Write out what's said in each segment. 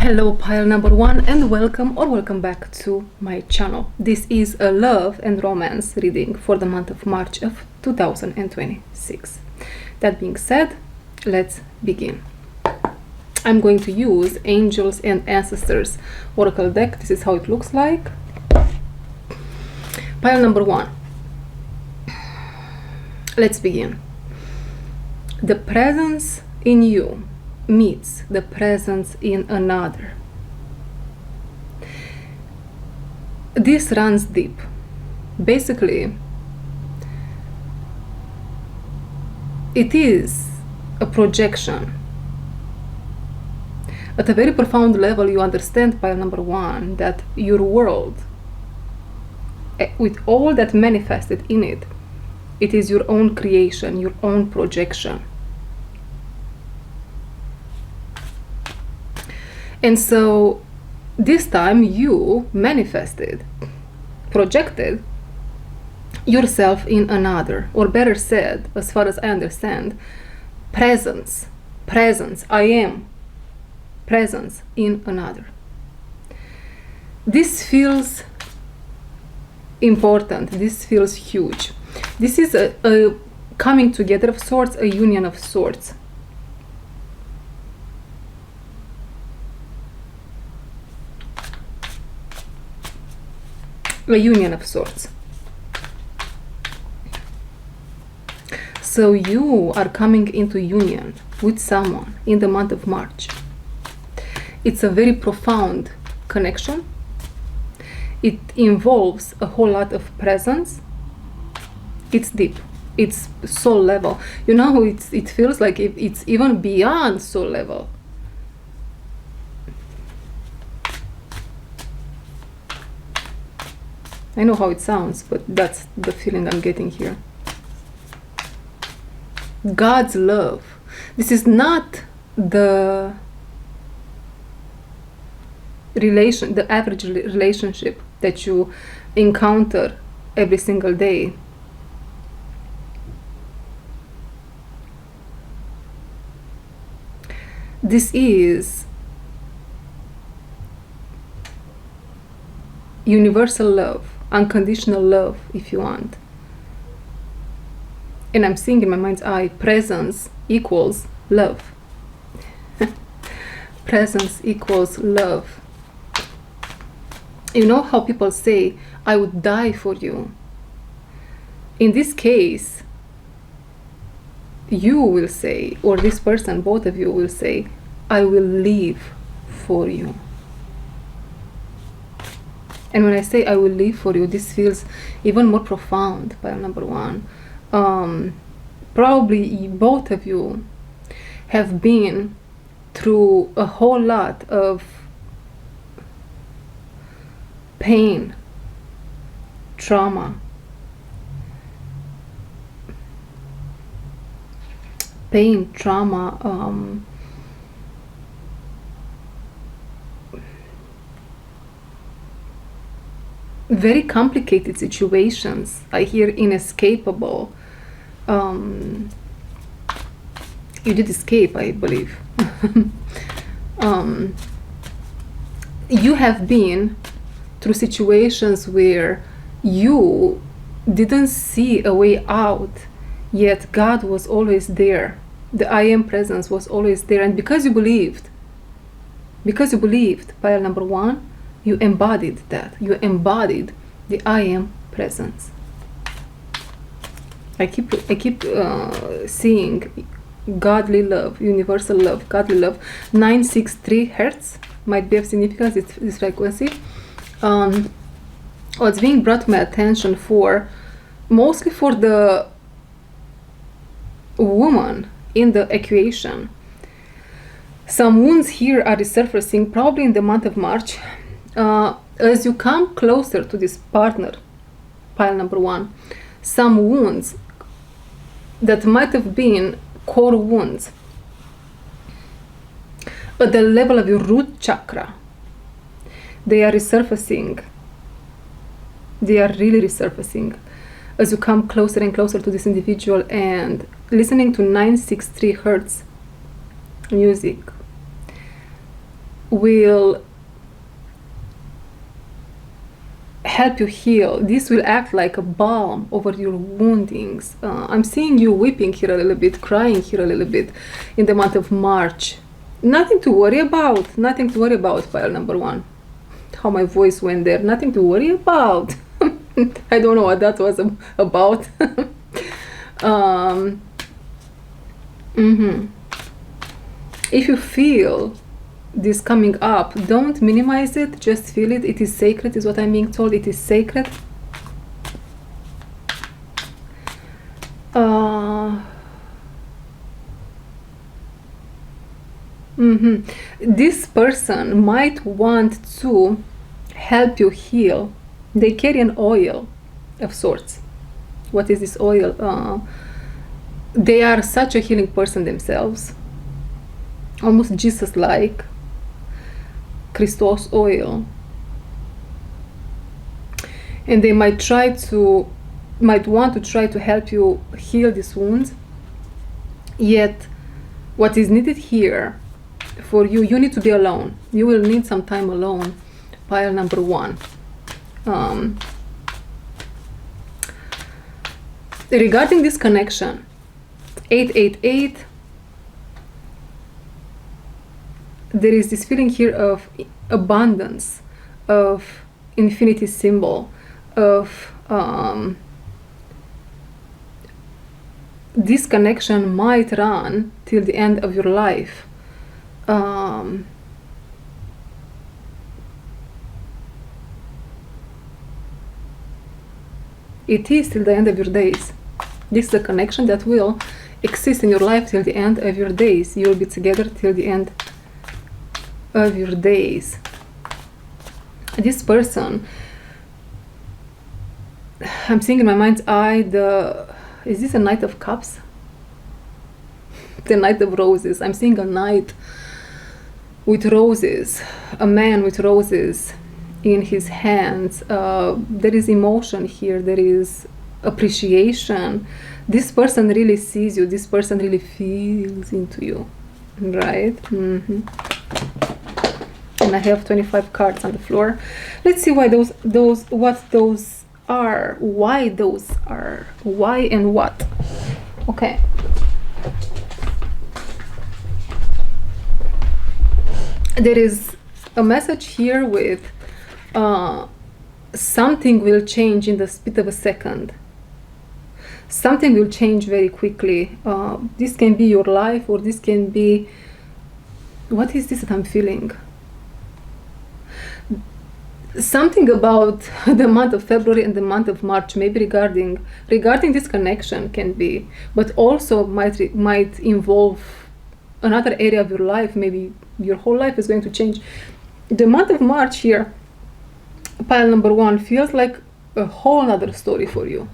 Hello pile number one, and welcome back to my channel. This is a love and romance reading for the month of March of 2026. That being said, let's begin. I'm going to use Angels and Ancestors Oracle deck. This is how it looks like. Pile number one. Let's begin. The presence in you meets the presence in another. This runs deep. Basically, it is a projection. At a very profound level, you understand, pile number one, that your world, with all that manifested in it, it is your own creation, your own projection. And so this time you manifested, projected yourself in another, or better said, as far as I understand, presence, I am presence in another. This feels important, this feels huge. This is a coming together of sorts, a union of sorts. A union of sorts. So you are coming into union with someone in the month of March. It's a very profound connection. It involves a whole lot of presence. It's deep. It's soul level. You know, it feels like it's even beyond soul level. I know how it sounds, but that's the feeling I'm getting here. God's love. This is not the average relationship that you encounter every single day. This is universal love. Unconditional love, if you want. And I'm seeing in my mind's eye, presence equals love. Presence equals love. You know how people say, I would die for you. In this case, you will say, or this person, both of you will say, I will live for you. And when I say I will live for you, this feels even more profound, pile number one. Probably both of you have been through a whole lot of pain, trauma, very complicated situations. I hear inescapable. You did escape, I believe. You have been through situations where you didn't see a way out, yet God was always there. The I am presence was always there. And because you believed, pile number one, you embodied that. You embodied the I am presence. I keep seeing godly love, universal love, godly love. 963 hertz might be of significance, this frequency. What's being brought to my attention mostly for the woman in the equation. Some wounds here are resurfacing probably in the month of March. As you come closer to this partner, pile number one, some wounds that might have been core wounds at the level of your root chakra, they are resurfacing. They are really resurfacing as you come closer and closer to this individual and listening to 963 hertz music. will help you heal. This will act like a balm over your woundings. I'm seeing you weeping here a little bit, crying here a little bit in the month of March. Nothing to worry about. Nothing to worry about, pile number one. How my voice went there. Nothing to worry about. I don't know what that was about. If you feel this coming up, don't minimize it, just feel it. It is sacred, is what I'm being told. It is sacred. This person might want to help you heal. They carry an oil of sorts. What is this oil? They are such a healing person themselves, almost Jesus-like. Christos oil, and they might want to try to help you heal these wounds. Yet what is needed here for you, you need to be alone. You will need some time alone, pile number one. Regarding this connection, 888, there is this feeling here of abundance, of infinity symbol, of this connection might run till the end of your life. It is till the end of your days. This is a connection that will exist in your life till the end of your days. You will be together till the end of your days. This person, I'm seeing in my mind's eye, is this a Knight of Cups? The Knight of Roses. I'm seeing a knight with roses, a man with roses in his hands. There is emotion here, there is appreciation. This person really sees you, this person really feels into you, right? And I have 25 cards on the floor. Let's see why what those are, why those are, why and what. Okay. There is a message here with something will change in the split of a second. Something will change very quickly. This can be your life, or this can be, what is this that I'm feeling? Something about the month of February and the month of March, maybe regarding this connection can be, but also might involve another area of your life. Maybe your whole life is going to change. The month of March here, pile number one, feels like a whole other story for you.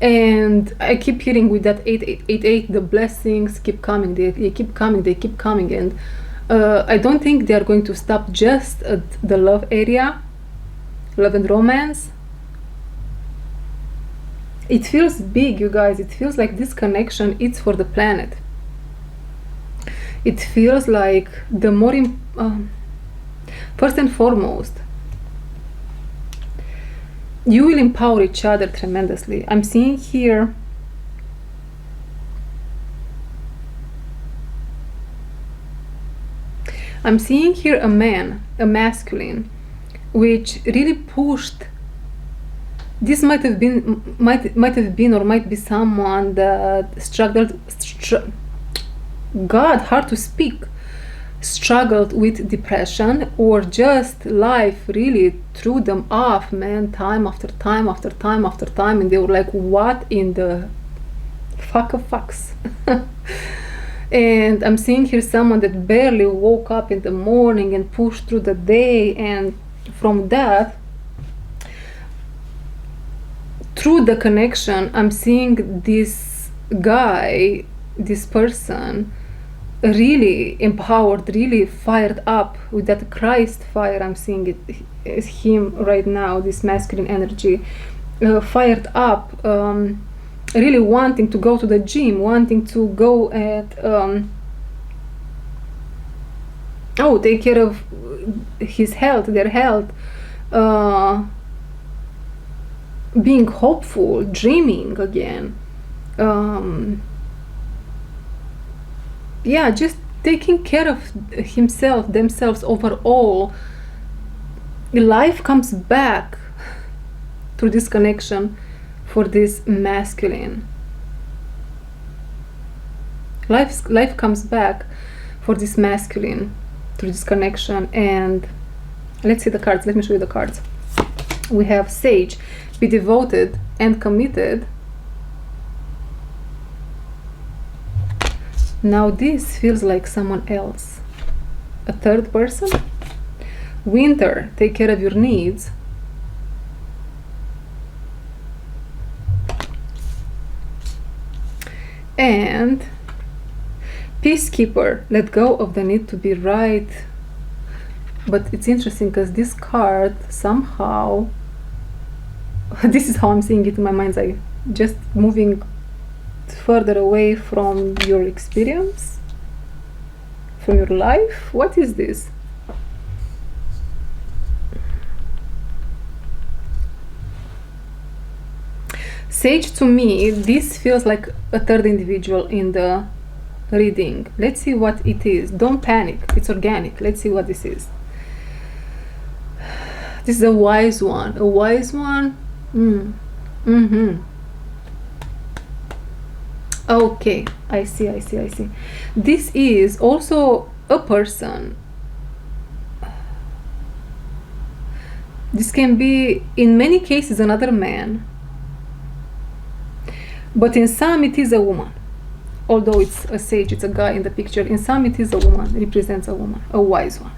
And I keep hearing with that 888, the blessings keep coming, they keep coming, and I don't think they are going to stop just at the love area, love and romance. It feels big, you guys. It feels like this connection, it's for the planet. It feels like the more, first and foremost, you will empower each other tremendously. I'm seeing here a man, a masculine, which really pushed. This might have been or might be someone that struggled with depression, or just life really threw them off, man, time after time after time after time, and they were like, what in the fuck of fucks? And I'm seeing here someone that barely woke up in the morning and pushed through the day, and from that, through the connection, I'm seeing this guy, this person, really empowered, really fired up with that Christ fire. I'm seeing it as him right now, this masculine energy, fired up, really wanting to go to the gym, wanting to go at Oh, take care of his health, their health, being hopeful, dreaming again. Yeah, just taking care of himself, themselves overall. Life comes back through this connection for this masculine. Life comes back for this masculine through this connection. And let's see the cards. Let me show you the cards. We have Sage, be devoted and committed. Now this feels like someone else, a third person. Winter, take care of your needs. And Peacekeeper, let go of the need to be right. But it's interesting because this card somehow, this is how I'm seeing it in my mind's eye, just moving further away from your experience, from your life. What is this? Sage, to me, this feels like a third individual in the reading. Let's see what it is. Don't panic, it's organic. Let's see what this is. This is a wise one. A wise one. Okay, I see. This is also a person. This can be, in many cases, another man. But in some, it is a woman. Although it's a sage, it's a guy in the picture. In some, it is a woman, represents a woman, a wise one.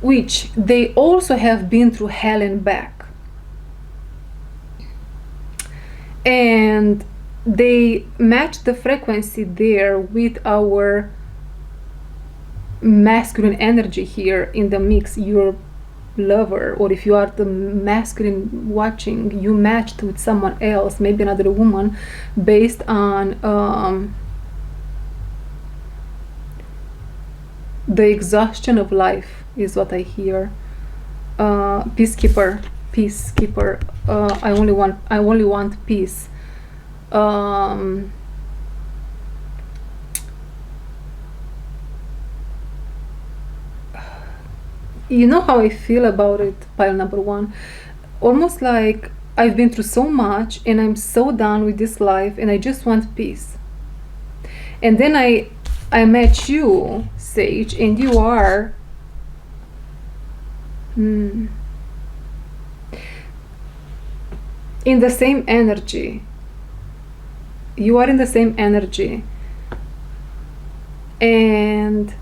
Which they also have been through hell and back. And they match the frequency there with our masculine energy here in the mix. Your lover, or if you are the masculine watching, you matched with someone else, maybe another woman, based on the exhaustion of life is what I hear. Peacekeeper. I only want peace. You know how I feel about it, pile number one. Almost like I've been through so much and I'm so done with this life and I just want peace. And then I met you, Sage, and you are in the same energy. You are in the same energy. And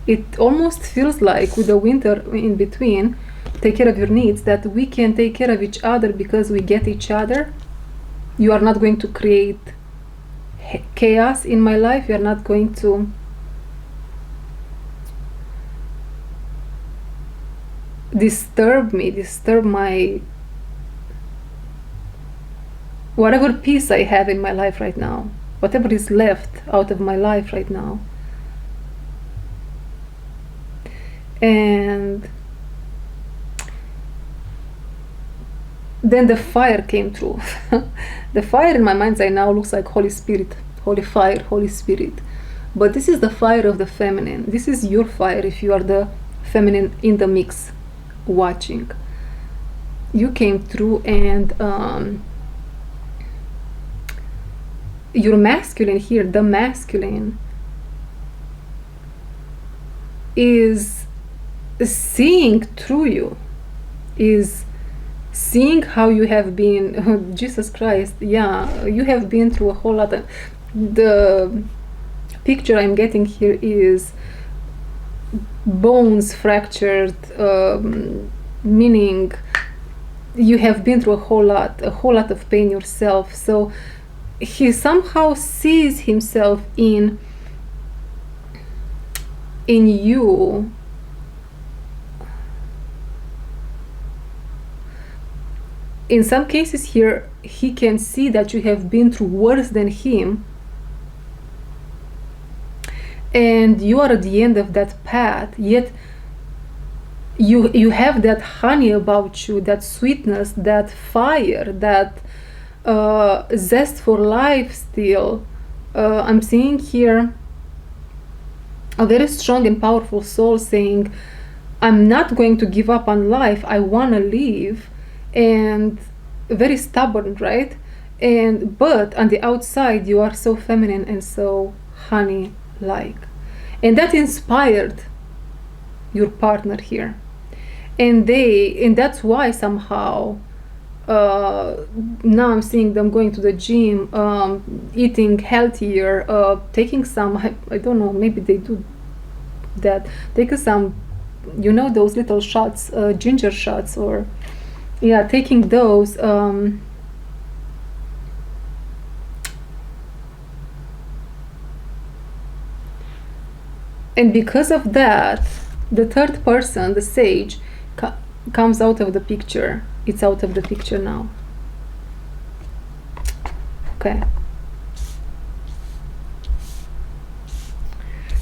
it almost feels like, with the winter in between, take care of your needs, that we can take care of each other because we get each other. You are not going to create chaos in my life. You are not going to disturb my whatever peace I have in my life right now, whatever is left out of my life right now. And then the fire came through. The fire in my mind's eye now looks like Holy Spirit, Holy Fire, Holy Spirit. But this is the fire of the feminine. This is your fire if you are the feminine in the mix watching. You came through, and your masculine here, the masculine, is seeing through you, is seeing how you have been. Jesus Christ, yeah, you have been through a whole lot. The picture I'm getting here is bones fractured, meaning you have been through a whole lot of pain yourself. So he somehow sees himself in you. In some cases here, he can see that you have been through worse than him, and you are at the end of that path, yet you have that honey about you, that sweetness, that fire, that zest for life still. I'm seeing here a very strong and powerful soul saying, I'm not going to give up on life, I want to live. And very stubborn, right? But on the outside you are so feminine and so honey like, and that inspired your partner here. And that's why somehow now I'm seeing them going to the gym, eating healthier, taking some, I don't know, maybe they do that, taking some, you know, those little shots, ginger shots, or yeah, taking those. And because of that, the third person, the sage, comes out of the picture. It's out of the picture now. Okay.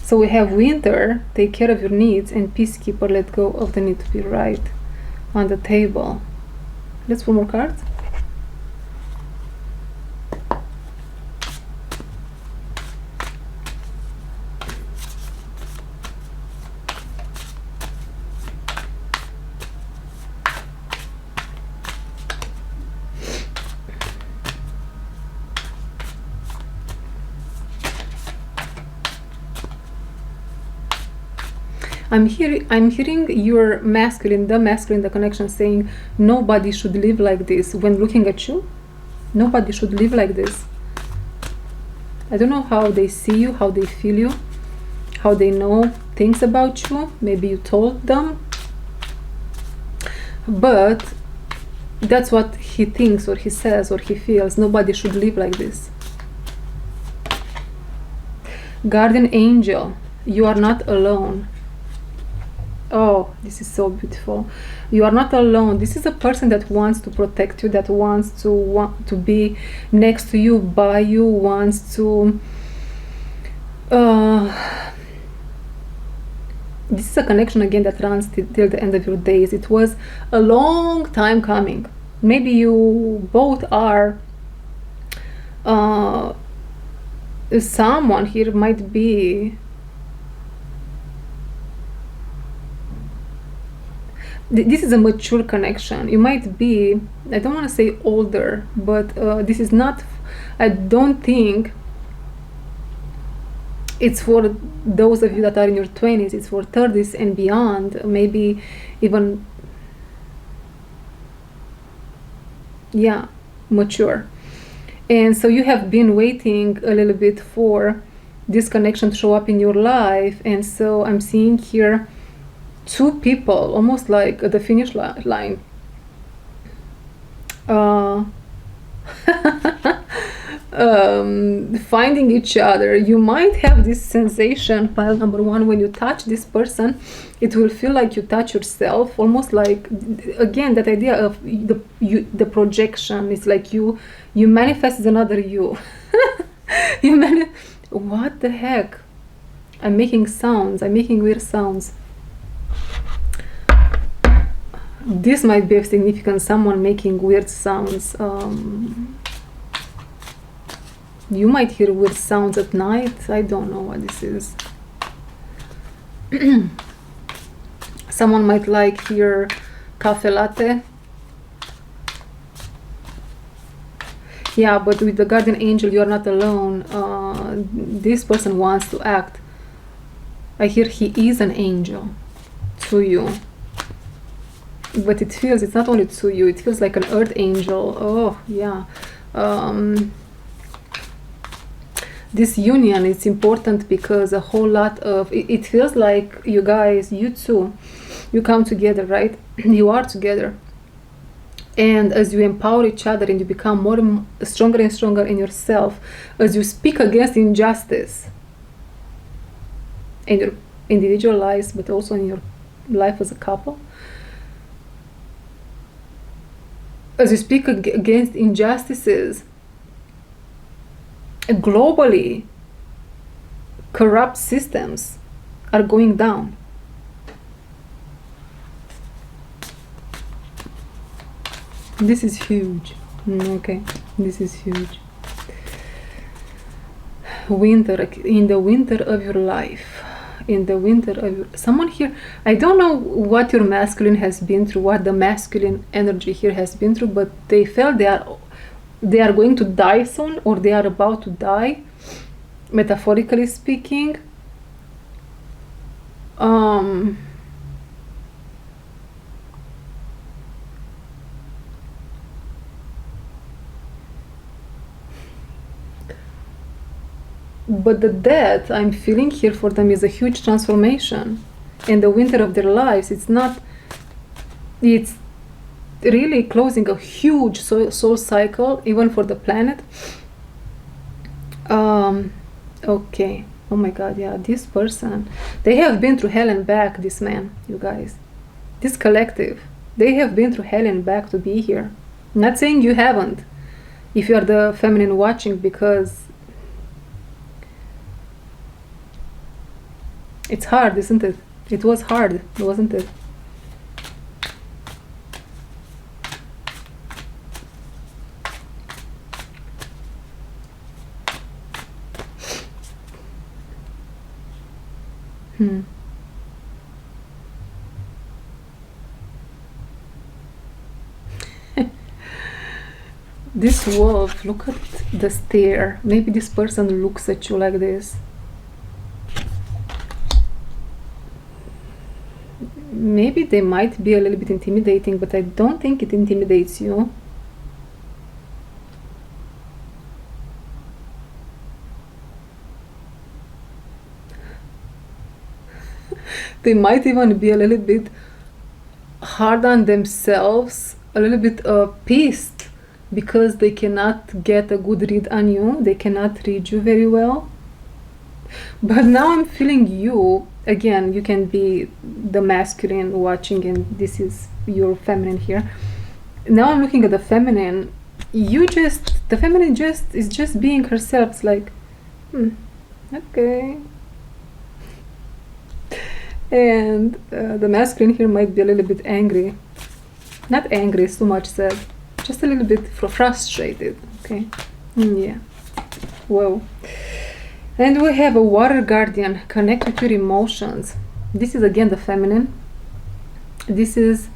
So we have winter, take care of your needs, and peacekeeper, let go of the need to be right, on the table. Let's pull more cards. I'm hearing your masculine, the connection, saying nobody should live like this. When looking at you, nobody should live like this. I don't know how they see you, how they feel you, how they know things about you. Maybe you told them, but that's what he thinks, or he says, or he feels. Nobody should live like this. Guardian angel, you are not alone. Oh, this is so beautiful. You are not alone. This is a person that wants to protect you, that wants to be next to you, by you, wants to this is a connection again that runs till the end of your days. It was a long time coming. Maybe you both are someone here might be this is a mature connection. You might be, I don't want to say older, but this is not, I don't think it's for those of you that are in your 20s. It's for 30s and beyond, maybe even, yeah, mature. And so you have been waiting a little bit for this connection to show up in your life. And so I'm seeing here two people almost like at the finish line. Finding each other. You might have this sensation, pile number one, when you touch this person, it will feel like you touch yourself, almost like, again, that idea of the projection. It's like you manifest another you. What the heck? I'm making sounds. I'm making weird sounds. This might be of significance, someone making weird sounds. You might hear weird sounds at night. I don't know what this is. Someone might like hear cafe latte. Yeah, but with the guardian angel, you are not alone. This person wants to act. I hear he is an angel to you. But it feels, it's not only to you, it feels like an earth angel. Oh, yeah. This union is important because a whole lot of, it feels like you guys, you two, you come together, right? You are together. And as you empower each other and you become more and stronger and stronger in yourself, as you speak against injustice in your individual lives, but also in your life as a couple, as you speak against injustices globally, corrupt systems are going down. This is huge. Okay, this is huge. Winter, in the winter of your life, in the winter of your, someone here, I don't know what your masculine has been through, what the masculine energy here has been through, but they felt they are going to die soon, or they are about to die, metaphorically speaking. But the death I'm feeling here for them is a huge transformation. In the winter of their lives, it's really closing a huge soul cycle, even for the planet. Okay. Oh my God, yeah, this person, they have been through hell and back, this man, you guys. This collective, they have been through hell and back to be here. Not saying you haven't, if you are the feminine watching, because it's hard, isn't it? It was hard, wasn't it? This wolf, look at the stare. Maybe this person looks at you like this. Maybe they might be a little bit intimidating, but I don't think it intimidates you. They might even be a little bit hard on themselves, a little bit pissed because they cannot get a good read on you. They cannot read you very well. But now I'm feeling you. Again, you can be the masculine watching, and this is your feminine here. Now I'm looking at the feminine. The feminine is just being herself. It's like, okay. And the masculine here might be a little bit angry. Not angry, it's too much said. Just a little bit frustrated, okay? Yeah. Whoa. And we have a water guardian, connect with your emotions. This is again the feminine. This is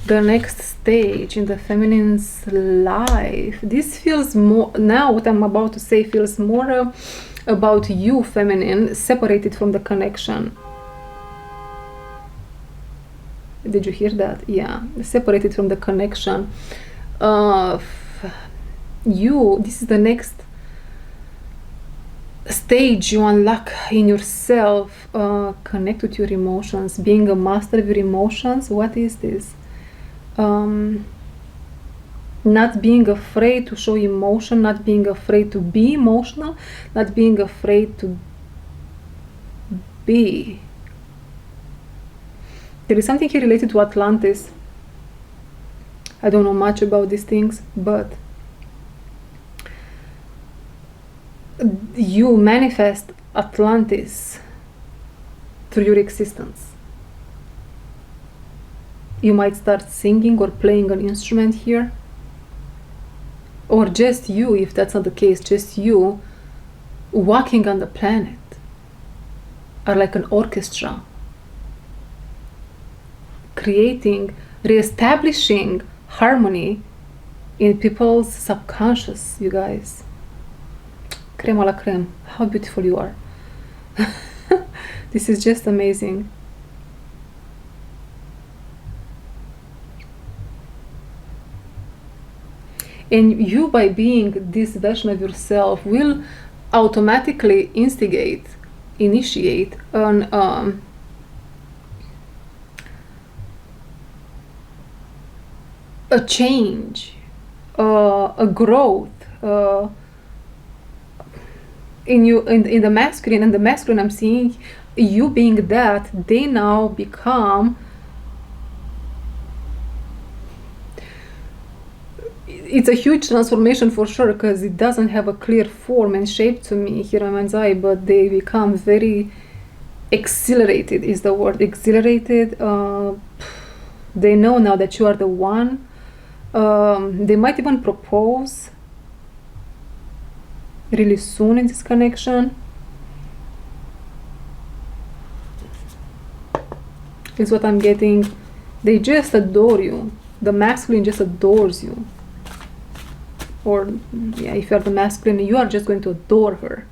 the next stage in the feminine's life. This feels more, now what I'm about to say feels more about you, feminine, separated from the connection. Did you hear that? Yeah, separated from the connection. This is the next stage you unlock in yourself. Connect with your emotions, being a master of your emotions. What is this? Not being afraid to show emotion, not being afraid to be emotional, not being afraid to be. There is something here related to Atlantis. I don't know much about these things, but you manifest Atlantis through your existence. You might start singing or playing an instrument here, or just you, if that's not the case, just you walking on the planet, or like an orchestra, creating, reestablishing harmony in people's subconscious, you guys. Creme a la creme. How beautiful you are. This is just amazing. And you, by being this version of yourself, will automatically initiate an a change, a growth in you, in the masculine. And the masculine, I'm seeing you being that they now become, it's a huge transformation for sure, because it doesn't have a clear form and shape to me here in my mind's eye, but they become very exhilarated is the word. Exhilarated. They know now that you are the one. They might even propose really soon in this connection. Is what I'm getting. They just adore you. The masculine just adores you. Or, yeah, if you're the masculine, you are just going to adore her.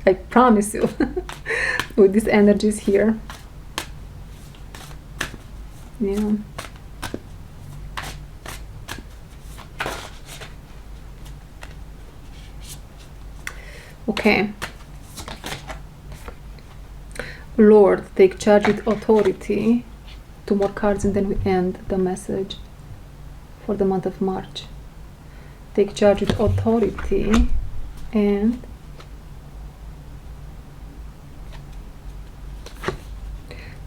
I promise you. With these energies here. Yeah. Okay. Lord, take charge with authority. 2 more cards and then we end the message for the month of March. Take charge with authority and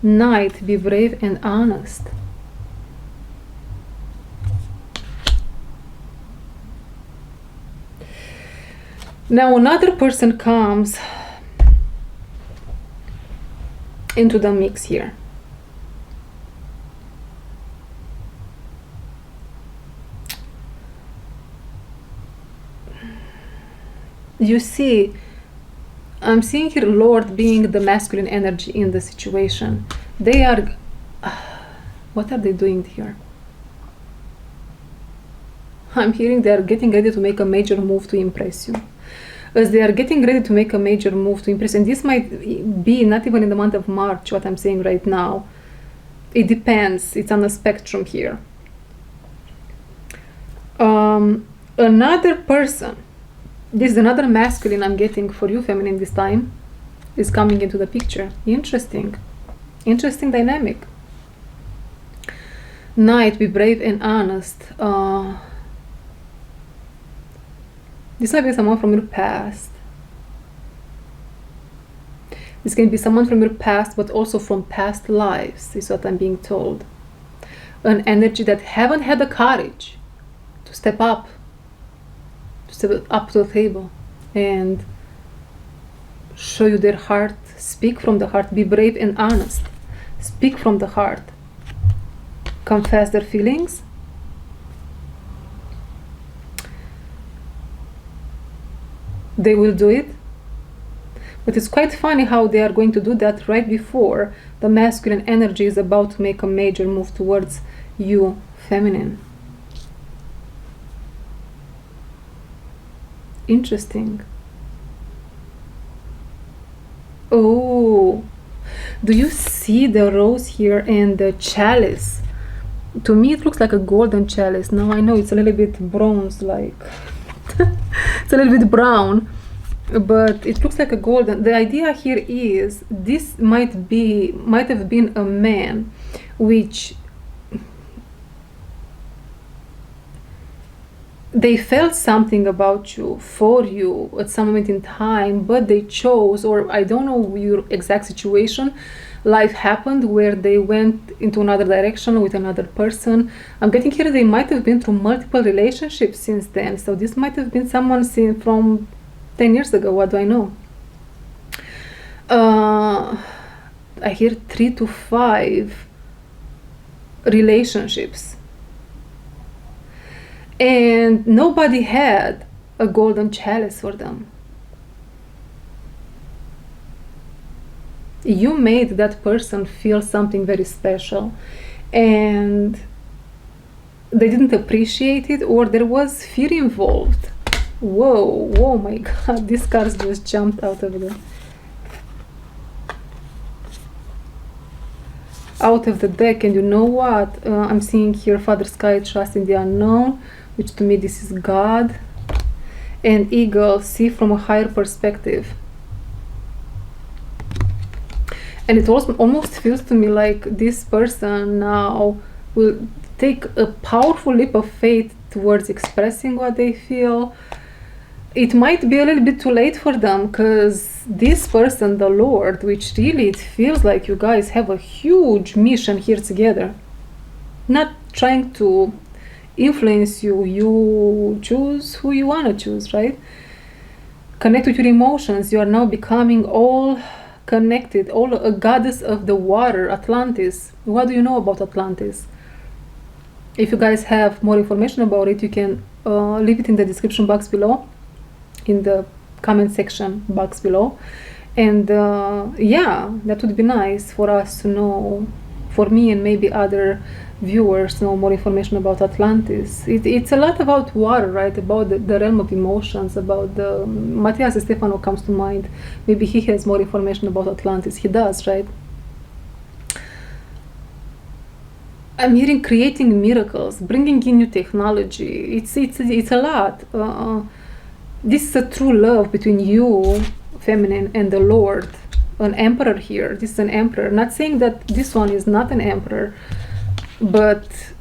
Knight, be brave and honest. Now another person comes into the mix here. You see, I'm seeing here Lord being the masculine energy in the situation. They are, what are they doing here? I'm hearing they are getting ready to make a major move to impress you. As they are getting ready to make a major move to impress, and this might be not even in the month of March, what I'm saying right now. It depends, it's on a spectrum here. Another person, this is another masculine I'm getting for you, feminine, this time, is coming into the picture. Interesting. Interesting dynamic. Knight, be brave and honest. This might be someone from your past. This can be someone from your past, but also from past lives, is what I'm being told. An energy that haven't had the courage to step up to the table and show you their heart, speak from the heart, be brave and honest, speak from the heart, confess their feelings. They will do it, but it's quite funny how they are going to do that right before the masculine energy is about to make a major move towards you, feminine. Interesting. Oh, do you see the rose here and the chalice? To me it looks like a golden chalice. Now I know it's a little bit bronze, like it's a little bit brown, but it looks like a golden. The idea here is this might have been a man which they felt something about you, for you, at some moment in time, but they chose, or I don't know your exact situation, life happened where they went into another direction with another person. I'm getting here they might have been through multiple relationships since then, so this might have been someone seen from 10 years ago, what do I know? I hear 3 to 5 relationships. And nobody had a golden chalice for them. You made that person feel something very special, and they didn't appreciate it, or there was fear involved. Whoa, oh my god, these cards just jumped out of the deck. And you know what? I'm seeing here Father Sky, trust in the unknown, which to me this is God, and Eagle, see from a higher perspective. And it also almost feels to me like this person now will take a powerful leap of faith towards expressing what they feel. It might be a little bit too late for them, because this person, the Lord, which really it feels like you guys have a huge mission here together, not trying to influence you. You choose who you want to choose, right? Connect with your emotions. You are now becoming all connected, all a goddess of the water, Atlantis. What do you know about Atlantis? If you guys have more information about it, you can leave it in the description box below, in the comment section box below. And yeah, that would be nice for us to know, for me and maybe other viewers know more information about Atlantis. It's a lot about water, right? About the realm of emotions, about the Matthias Stefano comes to mind. Maybe he has more information about Atlantis. He does, right? I'm hearing creating miracles, bringing in new technology. It's a lot. This is a true love between you, feminine, and the Lord. An emperor here. This is an emperor. Not saying that this one is not an emperor, but,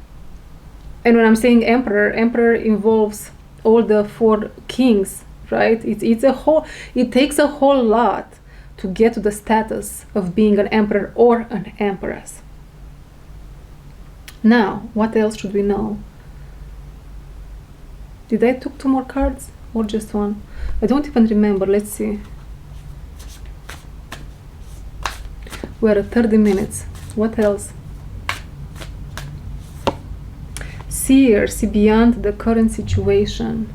and when I'm saying emperor, emperor involves all the 4 kings, right? It takes a whole lot to get to the status of being an emperor or an empress. Now, what else should we know? Did I took 2 more cards or just 1? I don't even remember. Let's see. We're at 30 minutes. What else? See beyond the current situation.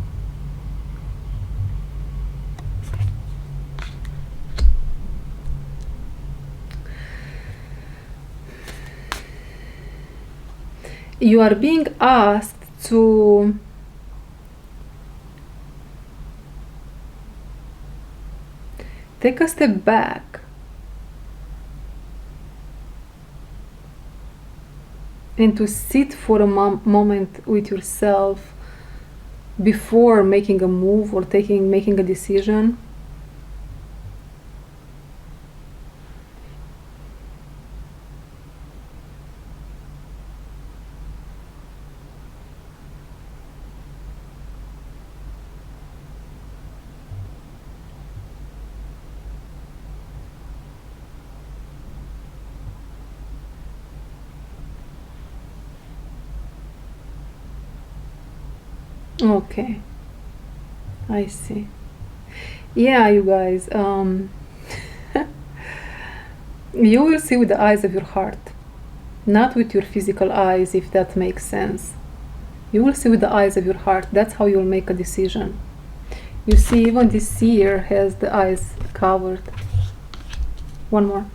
You are being asked to take a step back and to sit for a moment with yourself before making a move or making a decision. Okay, I see. Yeah, you guys, you will see with the eyes of your heart, not with your physical eyes, if that makes sense. You will see with the eyes of your heart. That's how you'll make a decision. You see, even this seer has the eyes covered. One more.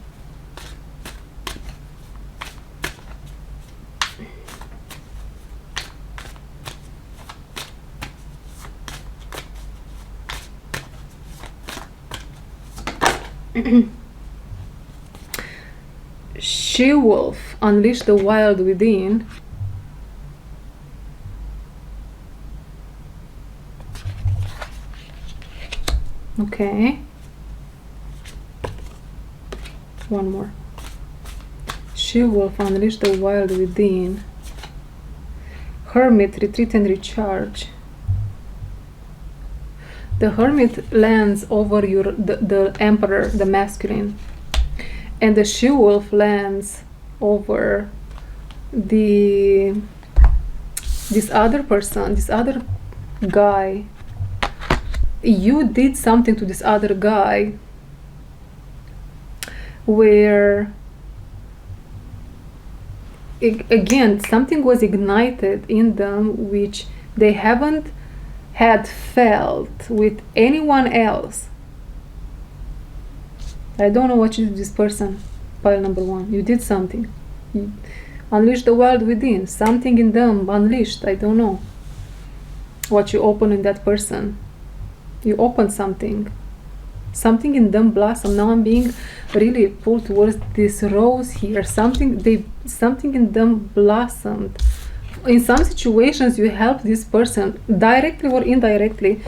She-wolf, unleash the wild within. Okay. One more. She-wolf, unleash the wild within. Hermit, retreat and recharge. The Hermit lands over the Emperor, the masculine, and the She-wolf lands over this other person, this other guy. You did something to this other guy where, again, something was ignited in them which they haven't had felt with anyone else. I don't know what you did to this person, pile number 1. You did something. You unleashed the world within. Something in them unleashed. I don't know what you opened in that person. You opened something. Something in them blossomed. Now I'm being really pulled towards this rose here. Something in them blossomed. In some situations, you help this person directly or indirectly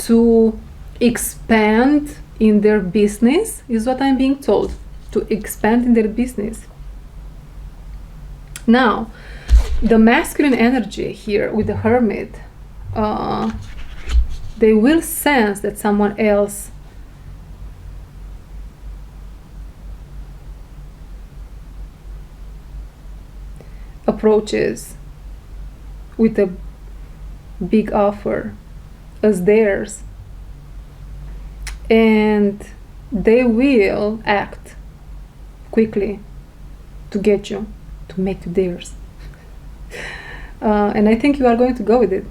to expand in their business, is what I'm being told. To expand in their business. Now, the masculine energy here with the Hermit, they will sense that someone else approaches with a big offer as theirs, and they will act quickly to get you, to make you theirs. And I think you are going to go with it.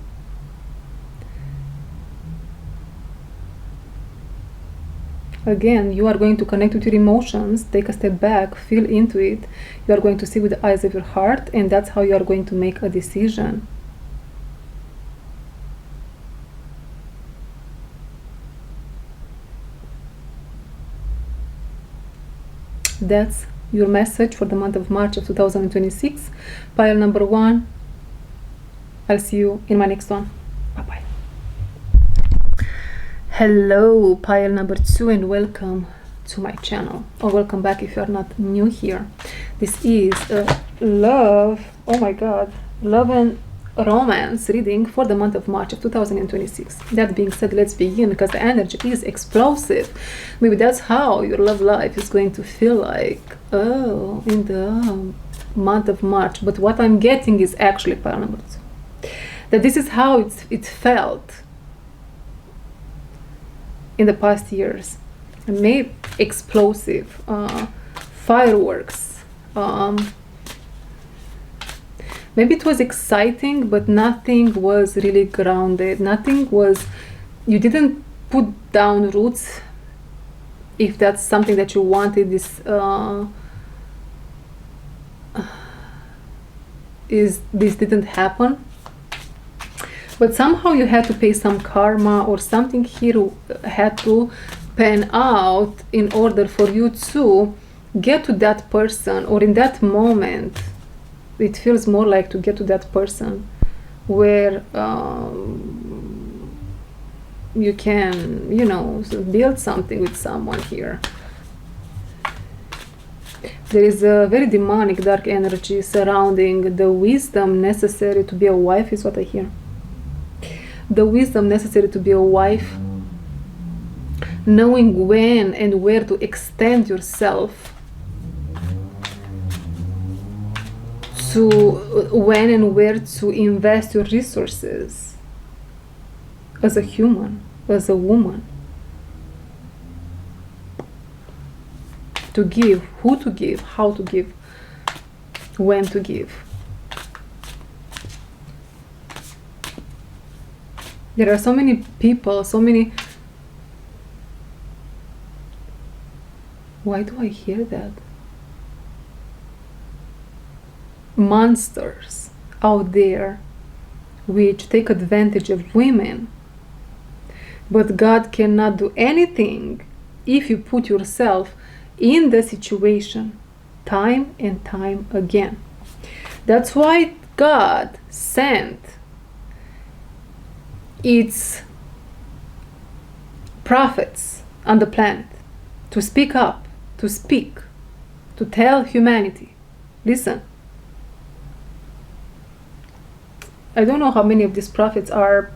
Again, you are going to connect with your emotions, take a step back, feel into it. You are going to see with the eyes of your heart, and that's how you are going to make a decision. That's your message for the month of March of 2026. Pile number 1. I'll see you in my next one. Bye-bye. Hello, pile number 2, and welcome to my channel, or welcome back if you are not new here. This is a love and romance reading for the month of March of 2026. That being said, let's begin, because the energy is explosive. Maybe that's how your love life is going to feel like, in the month of March. But what I'm getting is actually pile number 2, that this is how it felt in the past years. Maybe explosive, fireworks, maybe it was exciting, but nothing was really grounded. You didn't put down roots, if that's something that you wanted. This didn't happen. But somehow you had to pay some karma, or something here had to pan out in order for you to get to that person, or in that moment. It feels more like to get to that person where you can, build something with someone here. There is a very demonic, dark energy surrounding the wisdom necessary to be a wife, is what I hear. The wisdom necessary to be a wife, knowing when and where to extend yourself, to when and where to invest your resources as a human, as a woman, to give, who to give, how to give, when to give. There are so many people, why do I hear that? Monsters out there which take advantage of women. But God cannot do anything if you put yourself in the situation time and time again. That's why God sent its prophets on the planet to speak up, to speak, to tell humanity, listen. I don't know how many of these prophets are,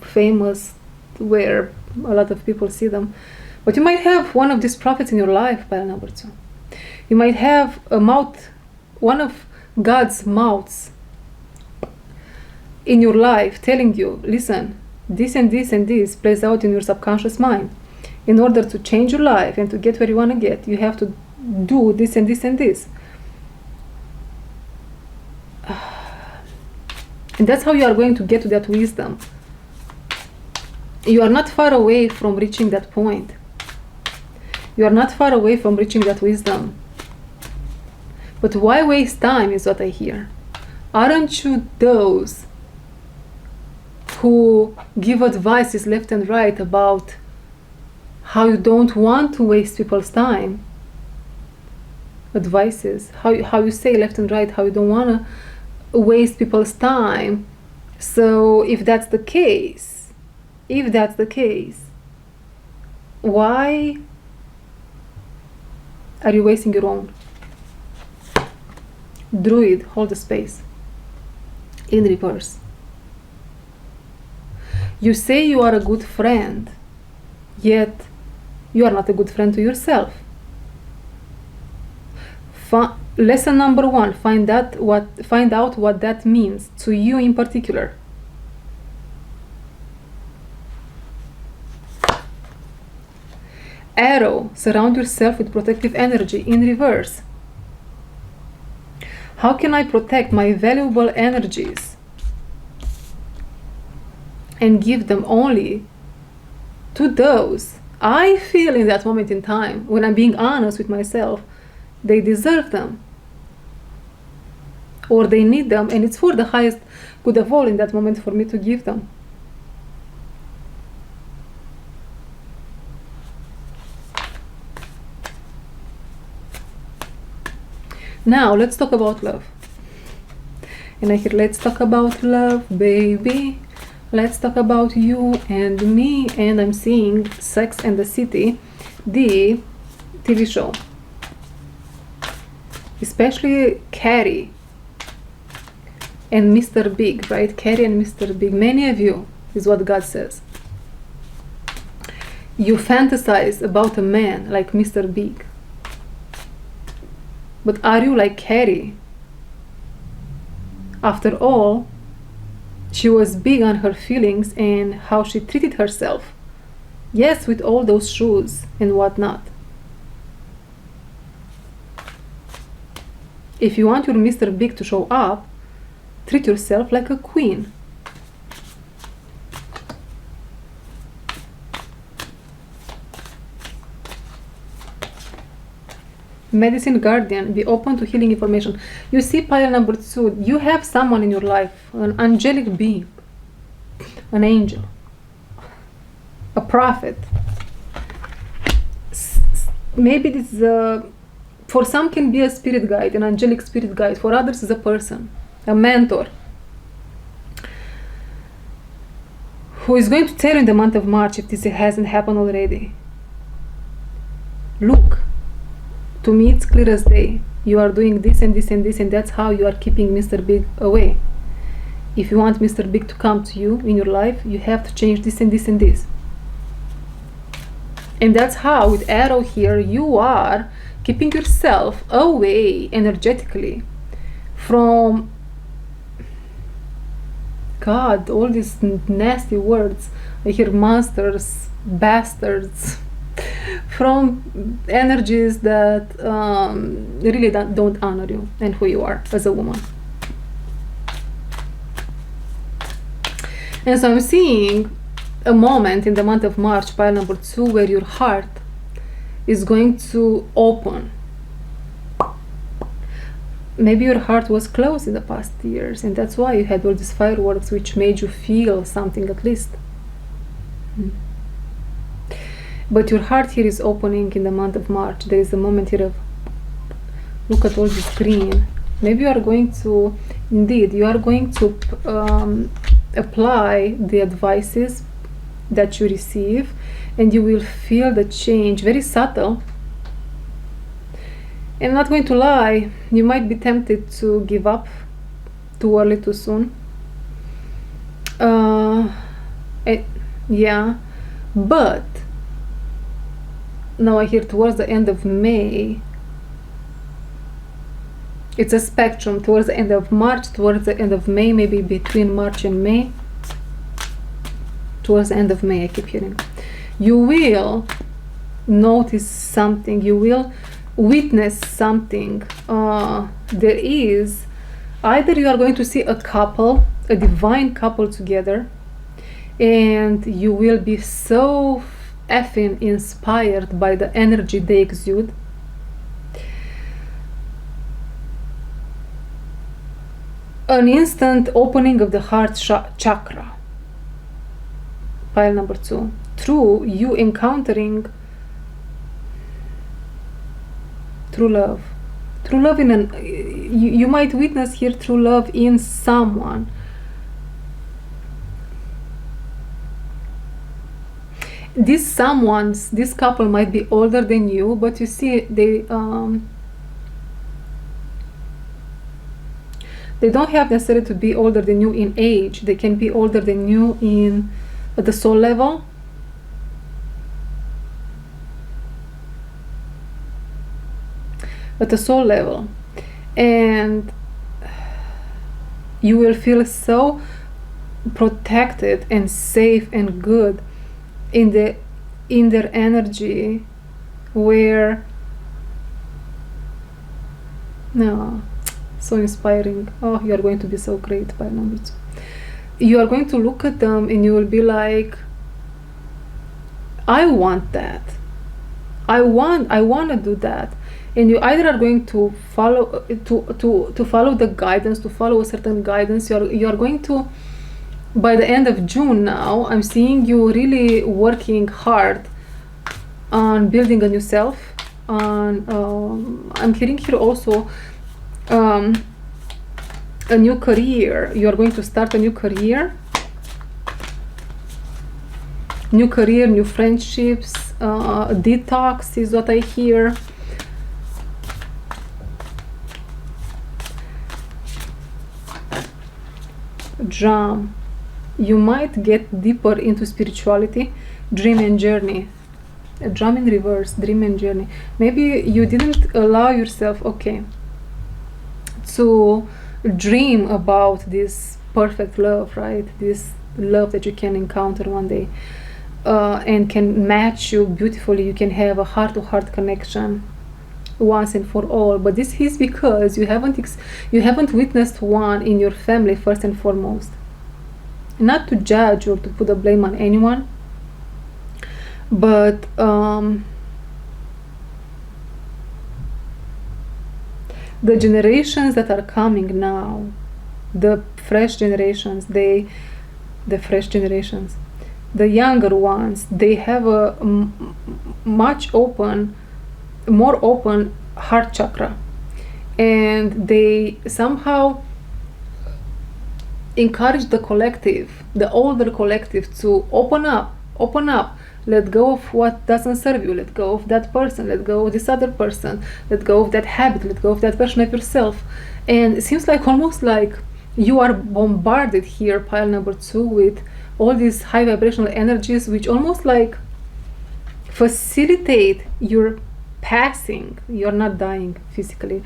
famous, where a lot of people see them. But you might have one of these prophets in your life, pile number 2. You might have a mouth, one of God's mouths in your life telling you, listen, this and this and this plays out in your subconscious mind. In order to change your life and to get where you want to get, you have to do this and this and this. And that's how you are going to get to that wisdom. You are not far away from reaching that point. You are not far away from reaching that wisdom. But why waste time, is what I hear. Aren't you those who give advices left and right about how you don't want to waste people's time? Advices, how you say left and right, how you don't want to waste people's time. So if that's the case, why are you wasting your own? Druid, hold the space. In reverse. You say you are a good friend, yet you are not a good friend to yourself. Lesson number 1, find out what that means to you in particular. arrow, surround yourself with protective energy in reverse. How can I protect my valuable energies and give them only to those I feel in that moment in time, when I'm being honest with myself, they deserve them, or they need them, and it's for the highest good of all in that moment for me to give them. Now let's talk about love. And I hear, let's talk about love, baby. Let's talk about you and me. And I'm seeing Sex and the City, the TV show. Especially Carrie and Mr. Big, right? Carrie and Mr. Big. Many of you, is what God says, you fantasize about a man like Mr. Big. But are you like Carrie? After all, she was big on her feelings and how she treated herself. Yes, with all those shoes and whatnot. If you want your Mr. Big to show up, treat yourself like a queen. Medicine Guardian, be open to healing information. You see, pile number 2, you have someone in your life, an angelic being, an angel, a prophet. Maybe this for some can be a spirit guide, an angelic spirit guide. For others is a person, a mentor, who is going to tell you in the month of March, if this hasn't happened already. Look, to me it's clear as day. You are doing this and this and this, and that's how you are keeping Mr. Big away. If you want Mr. Big to come to you in your life, you have to change this and this and this. And that's how, with arrow here, you are keeping yourself away energetically from God, all these nasty words. I hear monsters, bastards, from energies that really don't honor you and who you are as a woman. And so I'm seeing a moment in the month of March, pile number 2, where your heart is going to open. Maybe your heart was closed in the past years, and that's why you had all these fireworks which made you feel something at least. But your heart here is opening in the month of March. There is a moment here of, look at all this green. Maybe you are going to, indeed, you are going to apply the advices that you receive, and you will feel the change, very subtle. And I'm not going to lie, you might be tempted to give up too early, too soon. Yeah, but now I hear towards the end of May, it's a spectrum, towards the end of March, towards the end of May, maybe between March and May, towards the end of May, I keep hearing, you will notice something, you will witness something. There is, either you are going to see a couple, a divine couple together, and you will be so effing inspired by the energy they exude. An instant opening of the heart chakra, pile number 2, through you encountering true love. True love in an, you might witness here true love in someone. This couple might be older than you, but you see, they don't have necessarily to be older than you in age. They can be older than you at the soul level. At the soul level. And you will feel so protected and safe and good in their energy where, no, so inspiring. Oh, you are going to be so great by number 2. You are going to look at them and you will be like, I want that. I want to do that. And you either are going to follow to follow the guidance, to follow a certain guidance. You are going to, by the end of June now, I'm seeing you really working hard on building a new self. I'm hearing here also a new career. You are going to start a new career. New friendships, detox is what I hear. Drum. You might get deeper into spirituality, dream and journey. A drum in reverse, dream and journey. Maybe you didn't allow yourself, okay, to dream about this perfect love, right? This love that you can encounter one day. And can match you beautifully. You can have a heart-to-heart connection once and for all. But this is because you haven't witnessed one in your family first and foremost. Not to judge or to put the blame on anyone, but the generations that are coming now, the fresh generations, the younger ones, they have a more open heart chakra, and they somehow encourage the collective, the older collective, to open up, let go of what doesn't serve you, let go of that person, let go of this other person, let go of that habit, let go of that version of yourself. And it seems like almost like you are bombarded here, pile number 2, with all these high vibrational energies, which almost like facilitate your passing. You're not dying physically,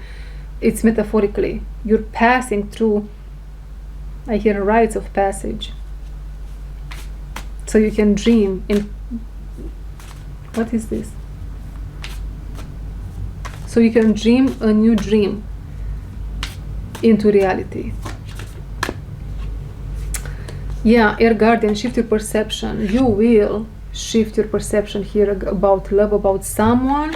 it's metaphorically. You're passing through, I hear, rites of passage. So you can dream in, what is this? So you can dream a new dream into reality. Yeah, Air Guardian, shift your perception. You will shift your perception here about love, about someone.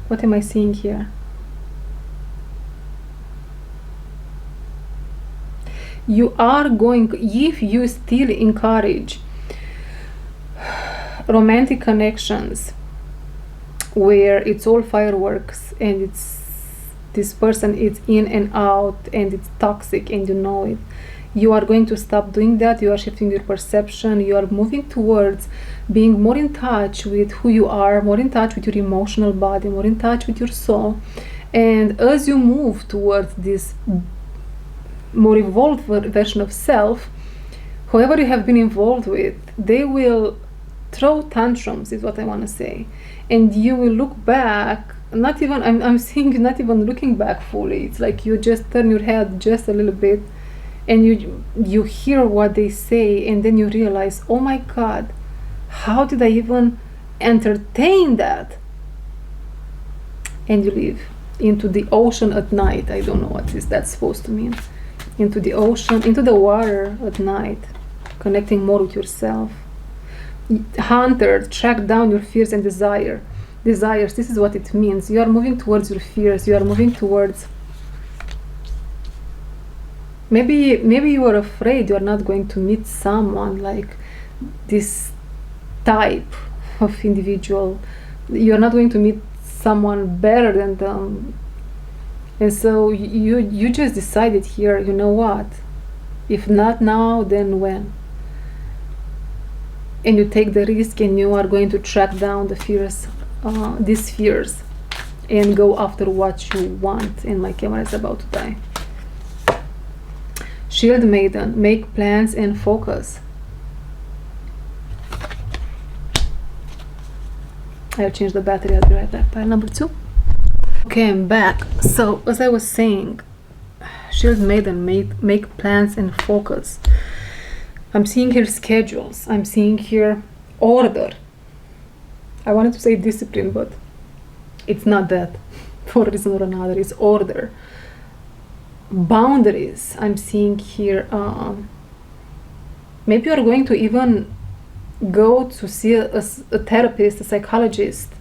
What am I seeing here? You are going, if you still encourage romantic connections where it's all fireworks and it's this person is in and out and it's toxic and you know it, you are going to stop doing that. You are shifting your perception. You are moving towards being more in touch with who you are, more in touch with your emotional body, more in touch with your soul. And as you move towards this more evolved version of self, whoever you have been involved with, they will throw tantrums, is what I want to say. And you will look back, not even, I'm seeing you not even looking back fully. It's like you just turn your head just a little bit and you hear what they say, and then you realize, oh my God, how did I even entertain that? And you leave into the ocean at night. I don't know what is that supposed to mean. Into the ocean, into the water at night, connecting more with yourself. Hunter, track down your fears and desires. This is what it means. You are moving towards your fears. You are moving towards, maybe you are afraid you are not going to meet someone like this type of individual. You are not going to meet someone better than them. And so you just decided here, you know what, if not now, then when? And you take the risk and you are going to track down the fears, these fears, and go after what you want. And my camera is about to die. Shield Maiden, make plans and focus. I'll change the battery, I'll be right back. Pile number 2. Okay, I'm back. So as I was saying, Shield Maiden, make plans and focus. I'm seeing here schedules. I'm seeing here order. I wanted to say discipline, but it's not that. For a reason or another, it's order. Boundaries. I'm seeing here, maybe you're going to even go to see a therapist, a psychologist.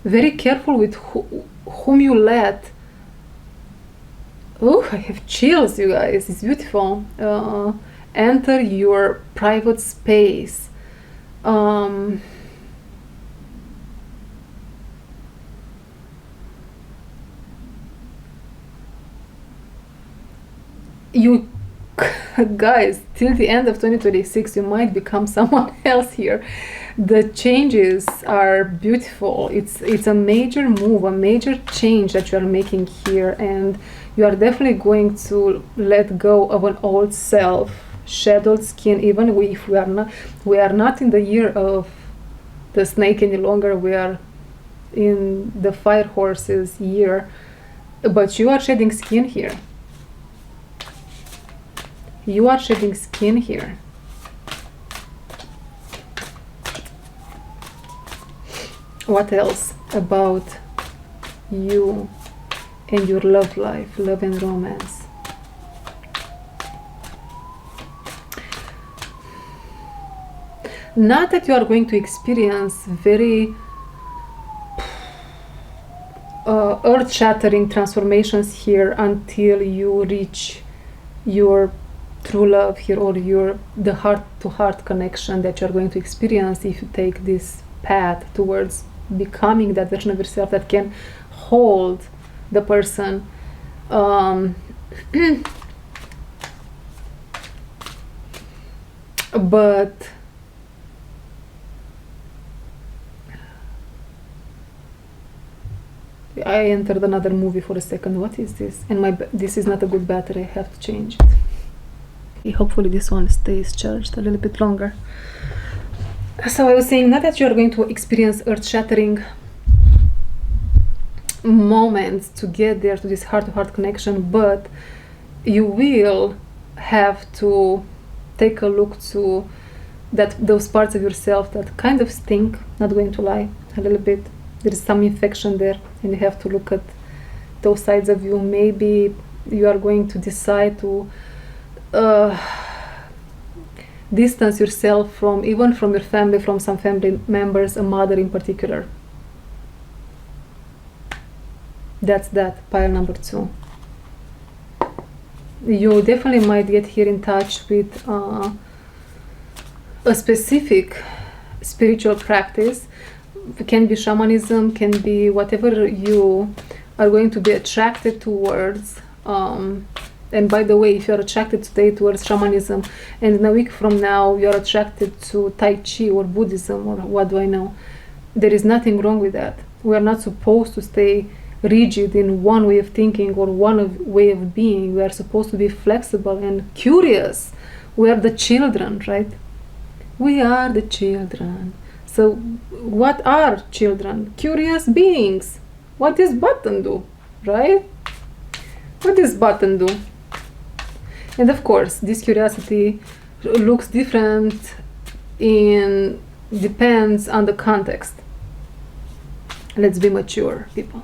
Very careful with whom you let. Oh, I have chills, you guys. It's beautiful. Enter your private space. You guys, till the end of 2026, you might become someone else here. The changes are beautiful. It's a major move, a major change that you are making here, and you are definitely going to let go of an old self, shadowed skin. Even if we are not in the year of the snake any longer. We are in the fire horses year, but you are shedding skin here. You are shedding skin here. What else about you and your love life, love and romance? Not that you are going to experience very earth-shattering transformations here until you reach your true love here, or the heart-to-heart connection that you're going to experience if you take this path towards becoming that version of yourself that can hold the person. But I entered another movie for a second. What is this? And this is not a good battery. I have to change it. Hopefully this one stays charged a little bit longer. So I was saying, not that you're going to experience earth-shattering moments to get there to this heart-to-heart connection, but you will have to take a look to those parts of yourself that kind of stink, not going to lie, a little bit. There is some infection there, and you have to look at those sides of you. Maybe you are going to decide to distance yourself from your family, from some family members, a mother in particular. That's that, pile number 2. You definitely might get here in touch with a specific spiritual practice. It can be shamanism, can be whatever you are going to be attracted towards. And by the way, if you're attracted today towards shamanism, and in a week from now you're attracted to Tai Chi or Buddhism or what do I know, there is nothing wrong with that. We are not supposed to stay rigid in one way of thinking or way of being. We are supposed to be flexible and curious. We are the children, right? We are the children. So what are children? Curious beings. What does button do, right? What does button do? And of course, this curiosity looks different depends on the context. Let's be mature, people.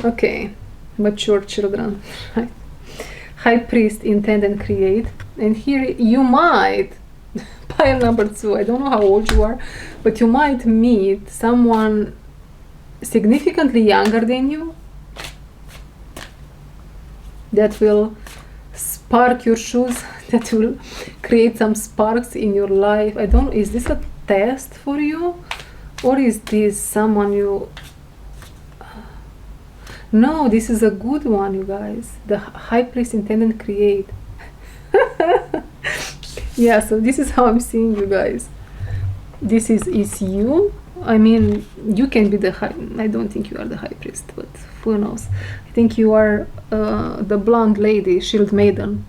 Okay, mature children, right? High priest, intend and create. And here you might, pile number 2, I don't know how old you are, but you might meet someone significantly younger than you that will spark your shoes, that will create some sparks in your life. I don't know, is this a test for you? Or is this someone you... No, this is a good one, you guys. The high priest, intend and create. Yeah, so this is how I'm seeing you guys. This is you. I mean, you can be the high... I don't think you are the high priest, but who knows. I think you are the blonde lady, shield maiden.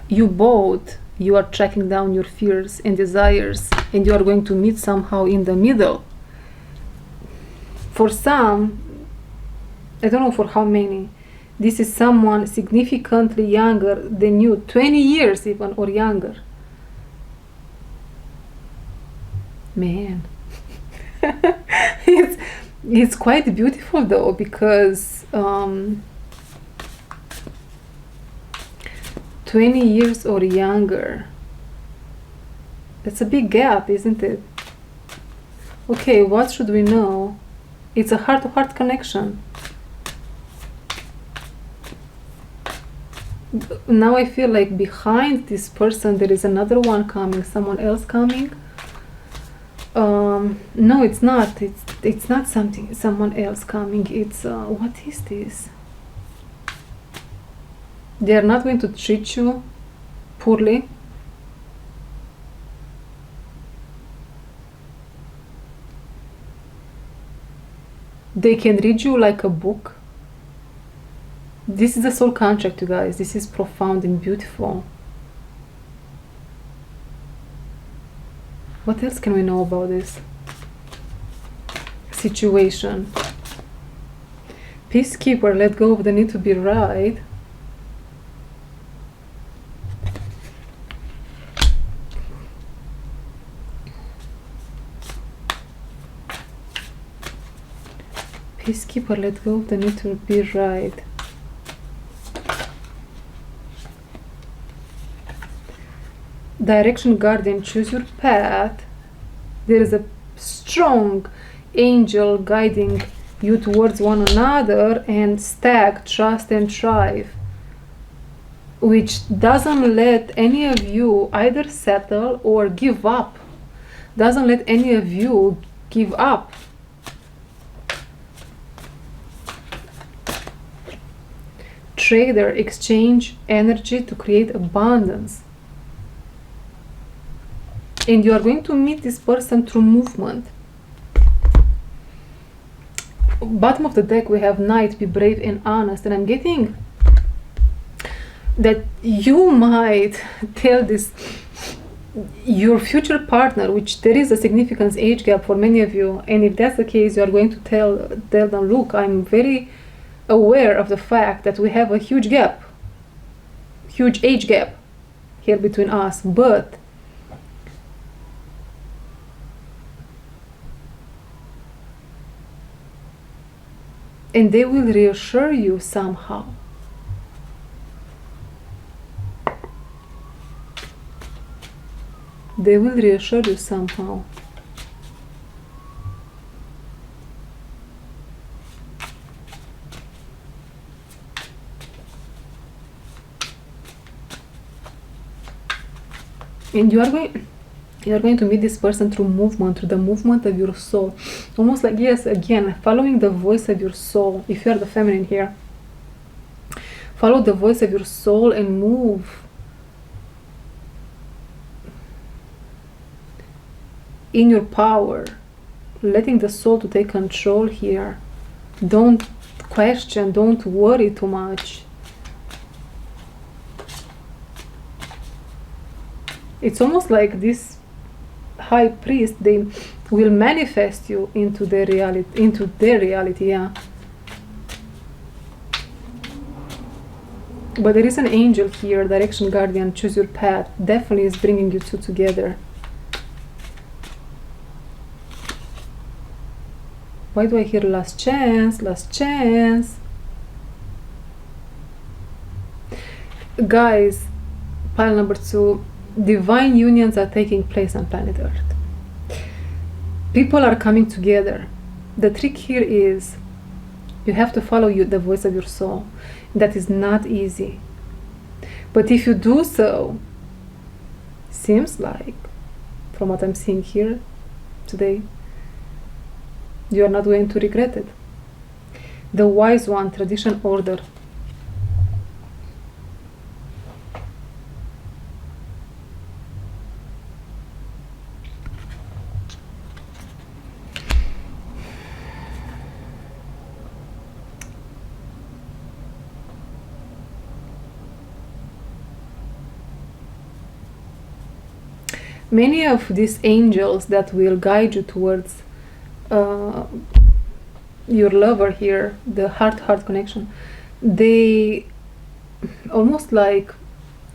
You are tracking down your fears and desires, and you are going to meet somehow in the middle. For some, I don't know for how many, This is someone significantly younger than you, 20 years even or younger. Man. It's quite beautiful though, because 20 years or younger. That's a big gap, isn't it? Okay, what should we know? It's a heart-to-heart connection. Now I feel like behind this person there is another one coming, someone else coming. No, it's not. It's not someone else coming. It's what is this? They are not going to treat you poorly. They can read you like a book. This is a soul contract, you guys. This is profound and beautiful. What else can we know about this situation? Peacekeeper, let go of the need to be right. Peacekeeper, let go of the need to be right. Direction guardian, choose your path. There is a strong angel guiding you towards one another, and stag, trust and thrive, which doesn't let any of you either settle or give up. Doesn't let any of you give up. Trader, exchange energy to create abundance. And you are going to meet this person through movement. Bottom of the deck we have Knight, be brave and honest. And I'm getting that you might tell this your future partner, which there is a significant age gap for many of you, and if that's the case, you are going to tell them, look, I'm very aware of the fact that we have a huge age gap here between us, but and they will reassure you somehow. They will reassure you somehow. And you are going to meet this person through movement, through the movement of your soul. Almost like, yes, again, following the voice of your soul. If you are the feminine here, follow the voice of your soul and move in your power, letting the soul to take control here. Don't question, don't worry too much. It's almost like this high priest, they will manifest you into their reality, yeah. But there is an angel here, direction guardian, choose your path, definitely is bringing you two together. Why do I hear last chance, last chance? Guys, pile number 2, divine unions are taking place on planet Earth. People are coming together. The trick here is you have to follow the voice of your soul. That is not easy. But if you do so, seems like, from what I'm seeing here today, you are not going to regret it. The wise one, tradition, order. Many of these angels that will guide you towards your lover here, the heart-heart connection, they almost like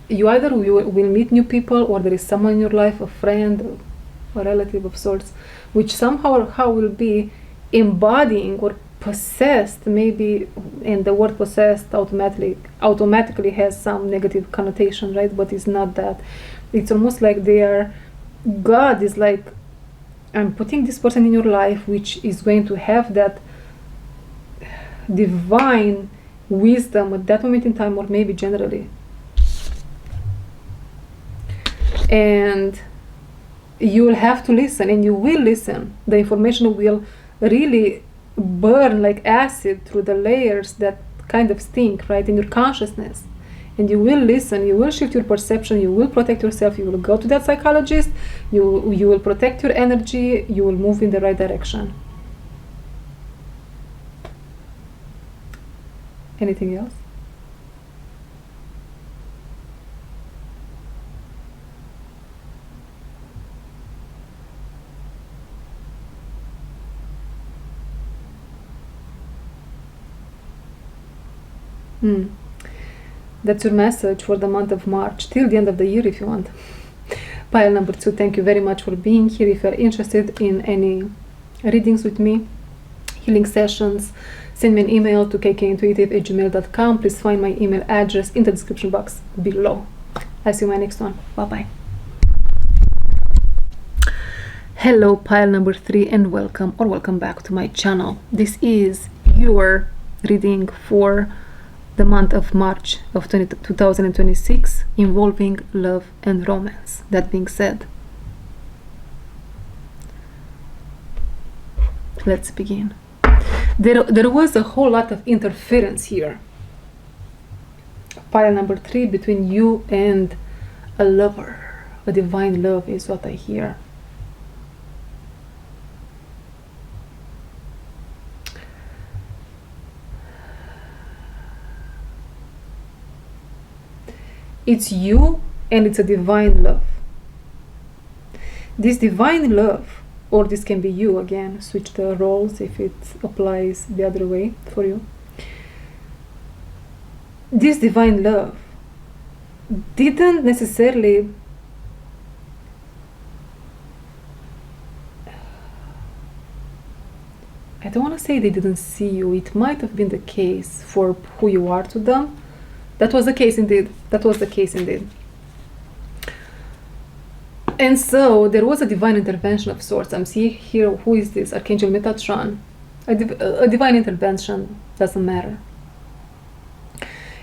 you either will meet new people, or there is someone in your life, a friend, a relative of sorts, which somehow how will be embodying or possessed, maybe, and the word possessed automatically has some negative connotation, right? But it's not that. It's almost like God is like, I'm putting this person in your life which is going to have that divine wisdom at that moment in time, or maybe generally, and you will have to listen, and you will listen. The information will really burn like acid through the layers that kind of stink, right, in your consciousness. And you will listen, you will shift your perception, you will protect yourself, you will go to that psychologist, you will protect your energy, you will move in the right direction. Anything else? That's your message for the month of March, till the end of the year if you want. Pile number 2, thank you very much for being here. If you're interested in any readings with me, healing sessions, send me an email to kkintuitive@gmail.com. Please find my email address in the description box below. I'll see you in my next one. Bye-bye. Hello, pile number 3, and welcome back to my channel. This is your reading for the month of March of 2026, involving love and romance. That being said, let's begin. There was a whole lot of interference here. Pile number 3, between you and a lover. A divine love is what I hear. It's you, and it's a divine love. This divine love, or this can be you again, switch the roles if it applies the other way for you. This divine love didn't necessarily I don't want to say they didn't see you. It might have been the case for who you are to them. That was the case indeed. And so there was a divine intervention of sorts. I'm seeing here, who is this? Archangel Metatron. A divine intervention, doesn't matter.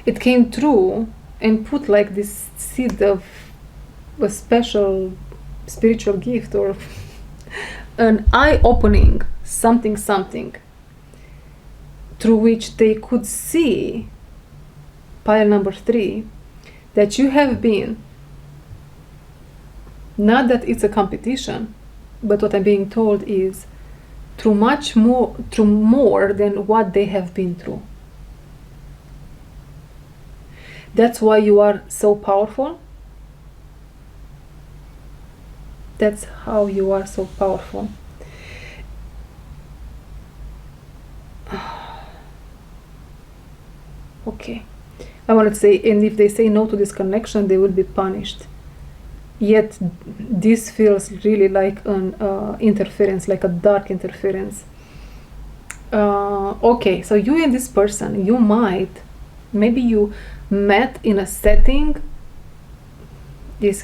It came through and put like this seed of a special spiritual gift, or an eye-opening something through which they could see, pile number 3, that you have been, not that it's a competition, but what I'm being told is through more than what they have been through. That's why you are so powerful. That's how you are so powerful. Okay. I wanted to say, and if they say no to this connection, they will be punished. Yet this feels really like an interference, like a dark interference. Okay, so you and this person, maybe you met in a setting.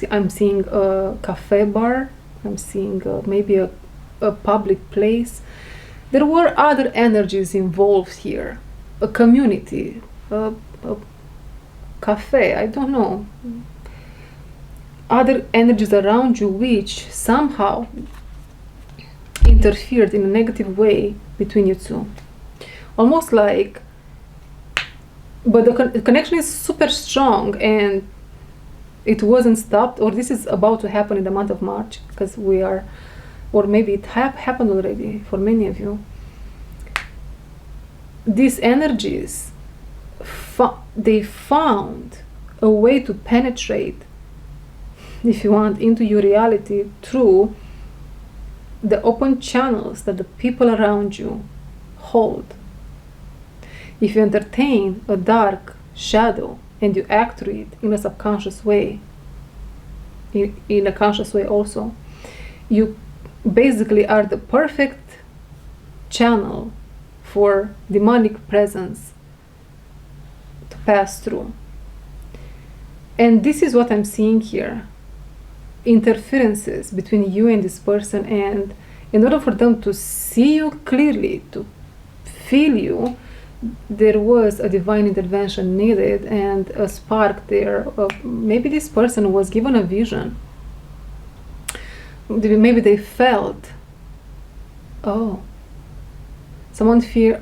I'm seeing a cafe bar, I'm seeing maybe a public place. There were other energies involved here, a community, a cafe, I don't know, other energies around you which somehow interfered in a negative way between you two. Almost like, but the connection is super strong and it wasn't stopped, or this is about to happen in the month of March, because we are, or maybe it happened already for many of you. These energies, they found a way to penetrate, if you want, into your reality through the open channels that the people around you hold. If you entertain a dark shadow and you act through it in a subconscious way, in a conscious way also, you basically are the perfect channel for demonic presence to pass through. And this is what I'm seeing here. Interferences between you and this person, and in order for them to see you clearly, to feel you, there was a divine intervention needed and a spark there. Maybe this person was given a vision. Maybe they felt, oh, someone here,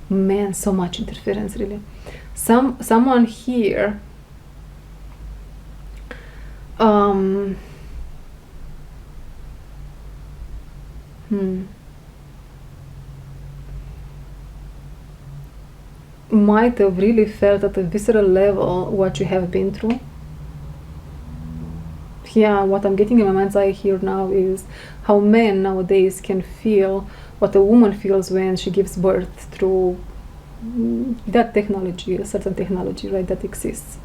man, so much interference, really. Someone here might have really felt at a visceral level what you have been through. Yeah, what I'm getting in my mind's eye here now is how men nowadays can feel what a woman feels when she gives birth through that technology, a certain technology, right, that exists.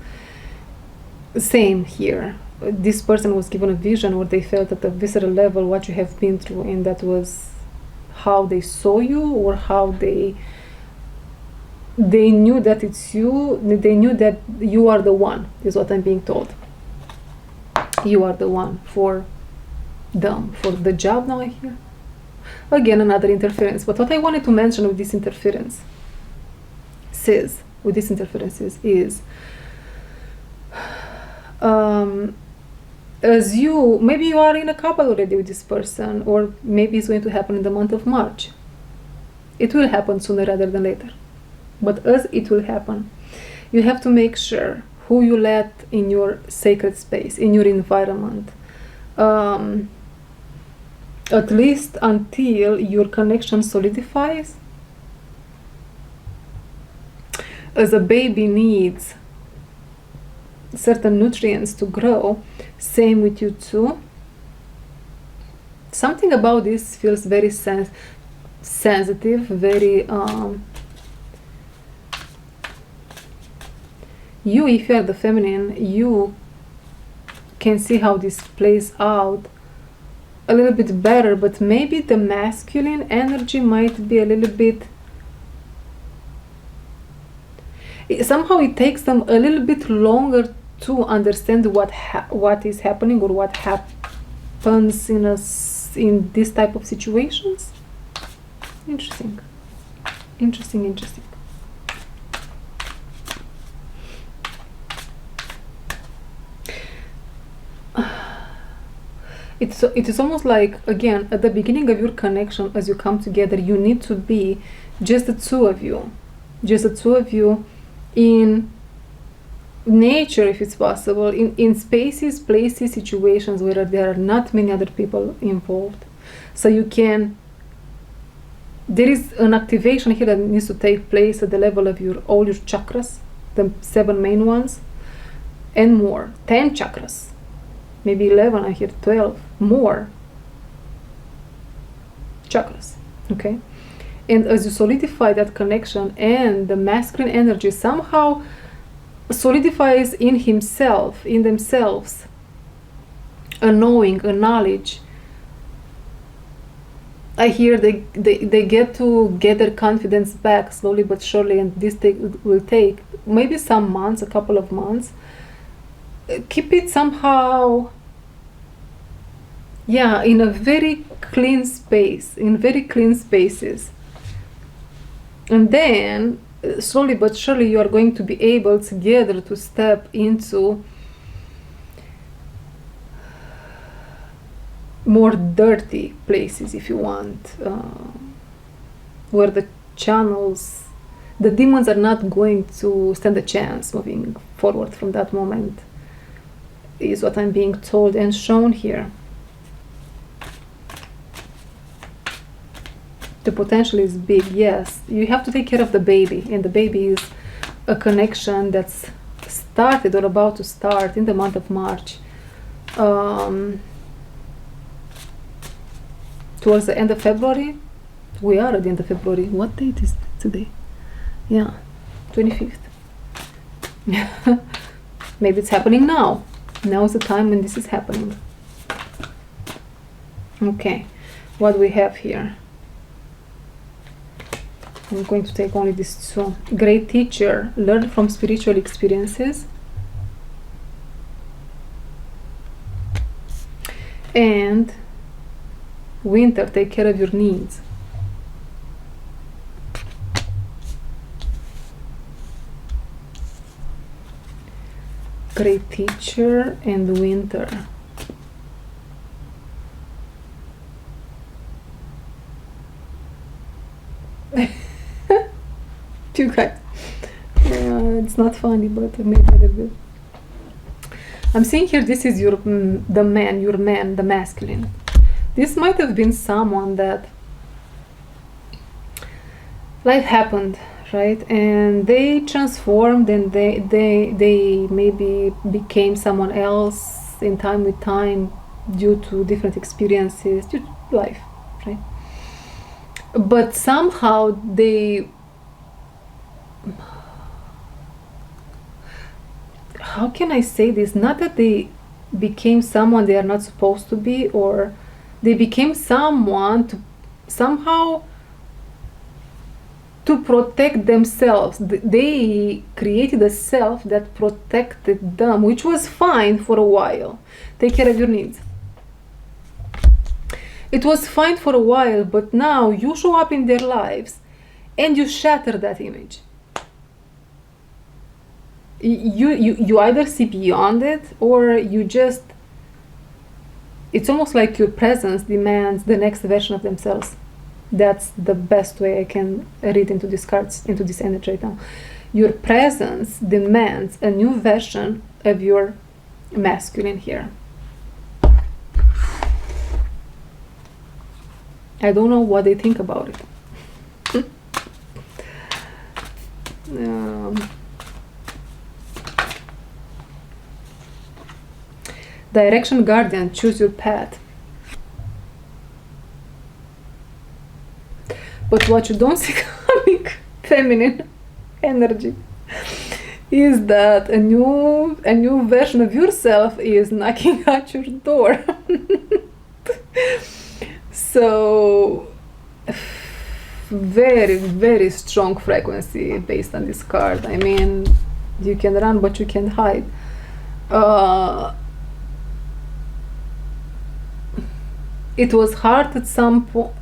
Same here. This person was given a vision where they felt at a visceral level what you have been through, and that was how they saw you, or how they knew that it's you. They knew that you are the one, is what I'm being told. You are the one for them, for the job now I hear. Again, another interference. But what I wanted to mention with this interference is as you, maybe you are in a couple already with this person, or maybe it's going to happen in the month of March. It will happen sooner rather than later. But as it will happen, you have to make sure who you let in your sacred space, in your environment, at least until your connection solidifies. As a baby needs certain nutrients to grow, same with you too. Something about this feels very sensitive, very you, if you are the feminine, you can see how this plays out a little bit better, but maybe the masculine energy might be a little bit, somehow it takes them a little bit longer to understand what is happening, or what happens in this type of situations. Interesting. It is almost like, again, at the beginning of your connection, as you come together, you need to be just the two of you in nature, if it's possible, in spaces, places, situations where there are not many other people involved. So you can, there is an activation here that needs to take place at the level of all your chakras, the 7 main ones, and more, 10 chakras, maybe 11, I hear 12, more chakras, okay? And as you solidify that connection, and the masculine energy somehow solidifies in themselves, a knowing, a knowledge, I hear they get to get their confidence back slowly but surely, and this will take maybe some months, a couple of months. Keep it somehow, yeah, in a very clean space, in very clean spaces. And then, slowly but surely, you are going to be able together to step into more dirty places, if you want, where the channels, the demons are not going to stand a chance moving forward from that moment, is what I'm being told and shown here. The potential is big, yes. You have to take care of the baby, and the baby is a connection that's started or about to start in the month of March. Towards the end of February, We are at the end of February. What date is today? Yeah, 25th. Maybe it's happening now. Now is the time when this is happening. Okay, what do we have here? I'm going to take only this two. Great teacher, learn from spiritual experiences. And winter, take care of your needs. Great teacher and winter. You guys, it's not funny, but maybe a little bit. I'm seeing here, this is your the man, the masculine. This might have been someone that life happened, right? And they transformed, and they maybe became someone else in time with time due to different experiences, due to life, right? But somehow they, how can I say this? Not that they became someone they are not supposed to be, or they became someone to somehow to protect themselves. They created a self that protected them, which was fine for a while. Take care of your needs. It was fine for a while, but now you show up in their lives and you shatter that image. You either see beyond it, or you just, it's almost like your presence demands the next version of themselves. That's the best way I can read into these cards, into this energy right now. Your presence demands a new version of your masculine here. I don't know what they think about it. Direction guardian, choose your path. But what you don't see coming, feminine energy, is that a new version of yourself is knocking at your door. So very, very strong frequency based on this card. I mean, you can run, but you can't hide. It was hard at some point.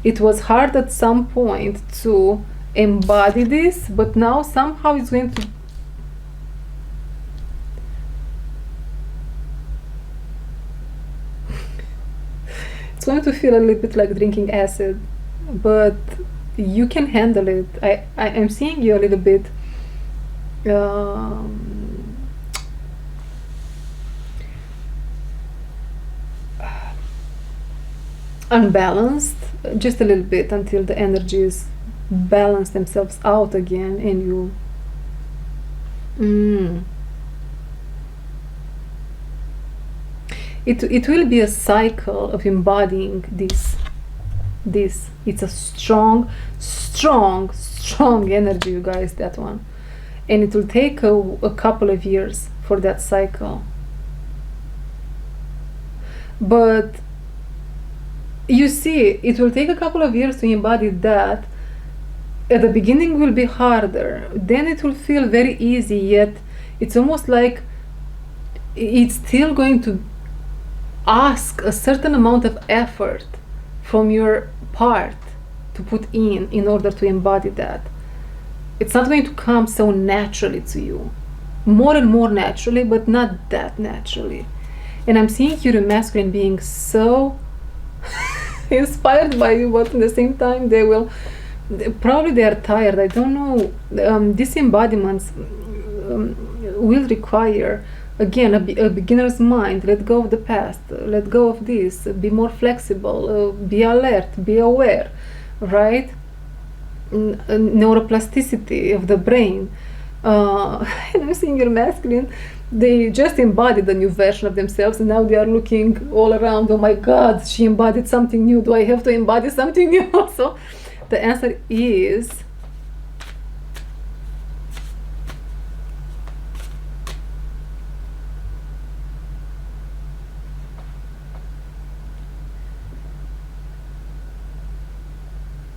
It was hard at some point to embody this, but now somehow it's going to. It's going to feel a little bit like drinking acid, but you can handle it. I am seeing you a little bit unbalanced, just a little bit, until the energies balance themselves out again, and you it will be a cycle of embodying this. It's a strong energy, you guys, that one, and it will take a couple of years for that cycle. But you see, it will take a couple of years to embody that. At the beginning will be harder, then it will feel very easy, yet it's almost like it's still going to ask a certain amount of effort from your part to put in order to embody that. It's not going to come so naturally to you. More and more naturally, but not that naturally. And I'm seeing your masculine being so inspired by you, but at the same time they will probably, they are tired. I don't know. These embodiments will require, again, a beginner's mind. Let go of the past, let go of this, be more flexible, be alert, be aware, right? Neuroplasticity of the brain. And you seeing your masculine, they just embodied a new version of themselves, and now they are looking all around. Oh my God, she embodied something new. Do I have to embody something new also? The answer is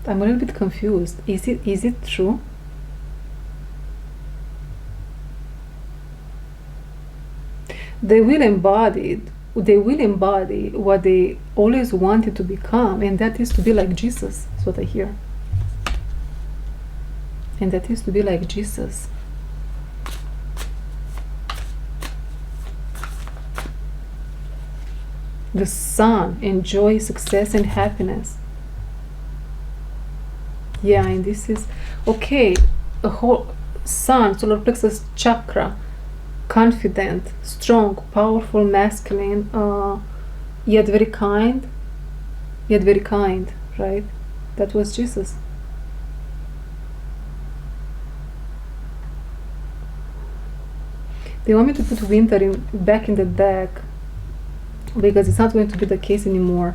I'm a little bit confused. Is it true? They will embody what they always wanted to become, and that is to be like Jesus. That's what I hear. And that is to be like Jesus. The Son, enjoy success and happiness. Yeah, and this is okay. A whole Sun, solar plexus chakra, confident, strong, powerful, masculine, yet very kind, right? That was Jesus. They want me to put winter back in the deck because it's not going to be the case anymore.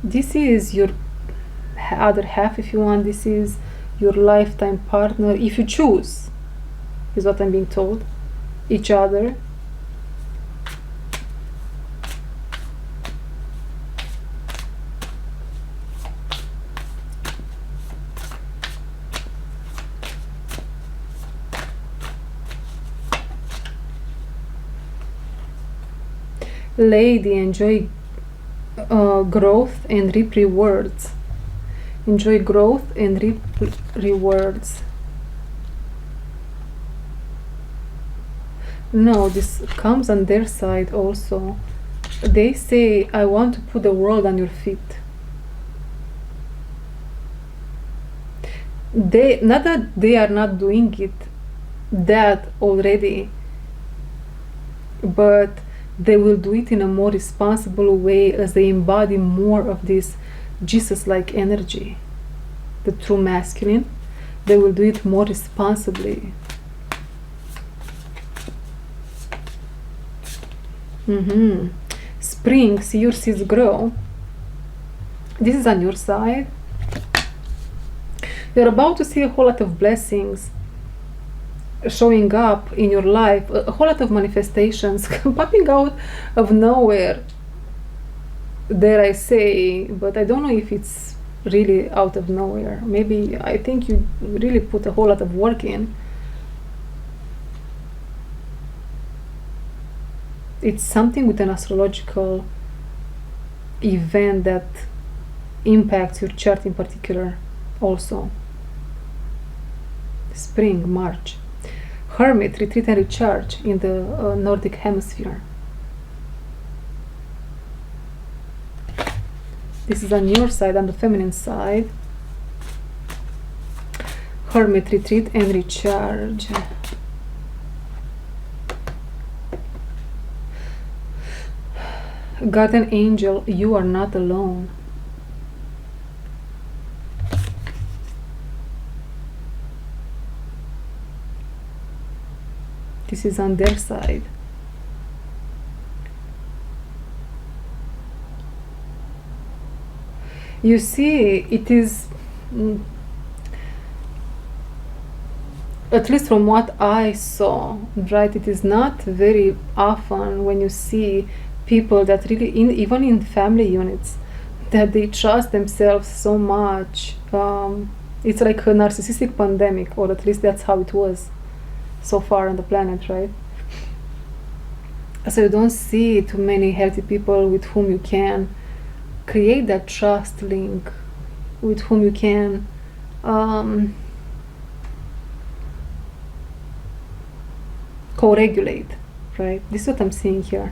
This is your other half, if you want. This is your lifetime partner, if you choose, is what I'm being told. Each other. Lady, enjoy growth and reap rewards. Enjoy growth and reap rewards. No, this comes on their side also. They say, I want to put the world on your feet. Not that they are not doing it that already, but they will do it in a more responsible way as they embody more of this Jesus-like energy, the true masculine. They will do it more responsibly. Spring, see your seeds grow. This is on your side. You're about to see a whole lot of blessings showing up in your life, a whole lot of manifestations popping out of nowhere, dare I say, but I don't know if it's really out of nowhere. Maybe I think you really put a whole lot of work in. It's something with an astrological event that impacts your chart in particular also. Spring, March. Hermit, retreat and recharge in the Nordic hemisphere. This is on your side, on the feminine side. Hermit, retreat and recharge. Guardian angel, you are not alone. This is on their side. You see, it is, at least from what I saw, right, it is not very often when you see people that really, even in family units, that they trust themselves so much. It's like a narcissistic pandemic, or at least that's how it was so far on the planet, right? So you don't see too many healthy people with whom you can create that trust link, with whom you can co-regulate, right? This is what I'm seeing here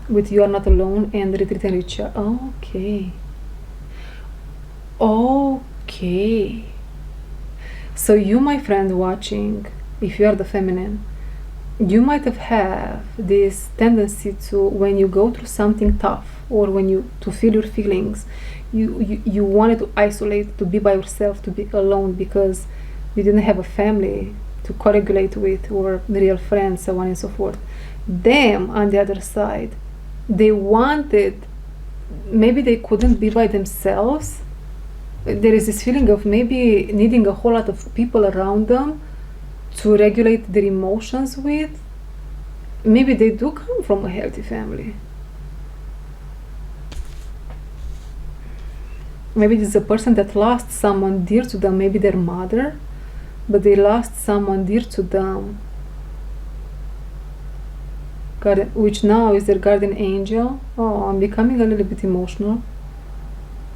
with you are not alone and retreat and recharge. Okay. So you, my friend watching, if you are the feminine, you might have this tendency to, when you go through something tough, or when you to feel your feelings, you wanted to isolate, to be by yourself, to be alone, because you didn't have a family to co-regulate with, or real friends, so on and so forth. Them, on the other side, they wanted, maybe they couldn't be by themselves. There is this feeling of maybe needing a whole lot of people around them to regulate their emotions with. Maybe they do come from a healthy family. Maybe this is a person that lost someone dear to them, maybe their mother, but they lost someone dear to them, which now is their guardian angel. Oh, I'm becoming a little bit emotional.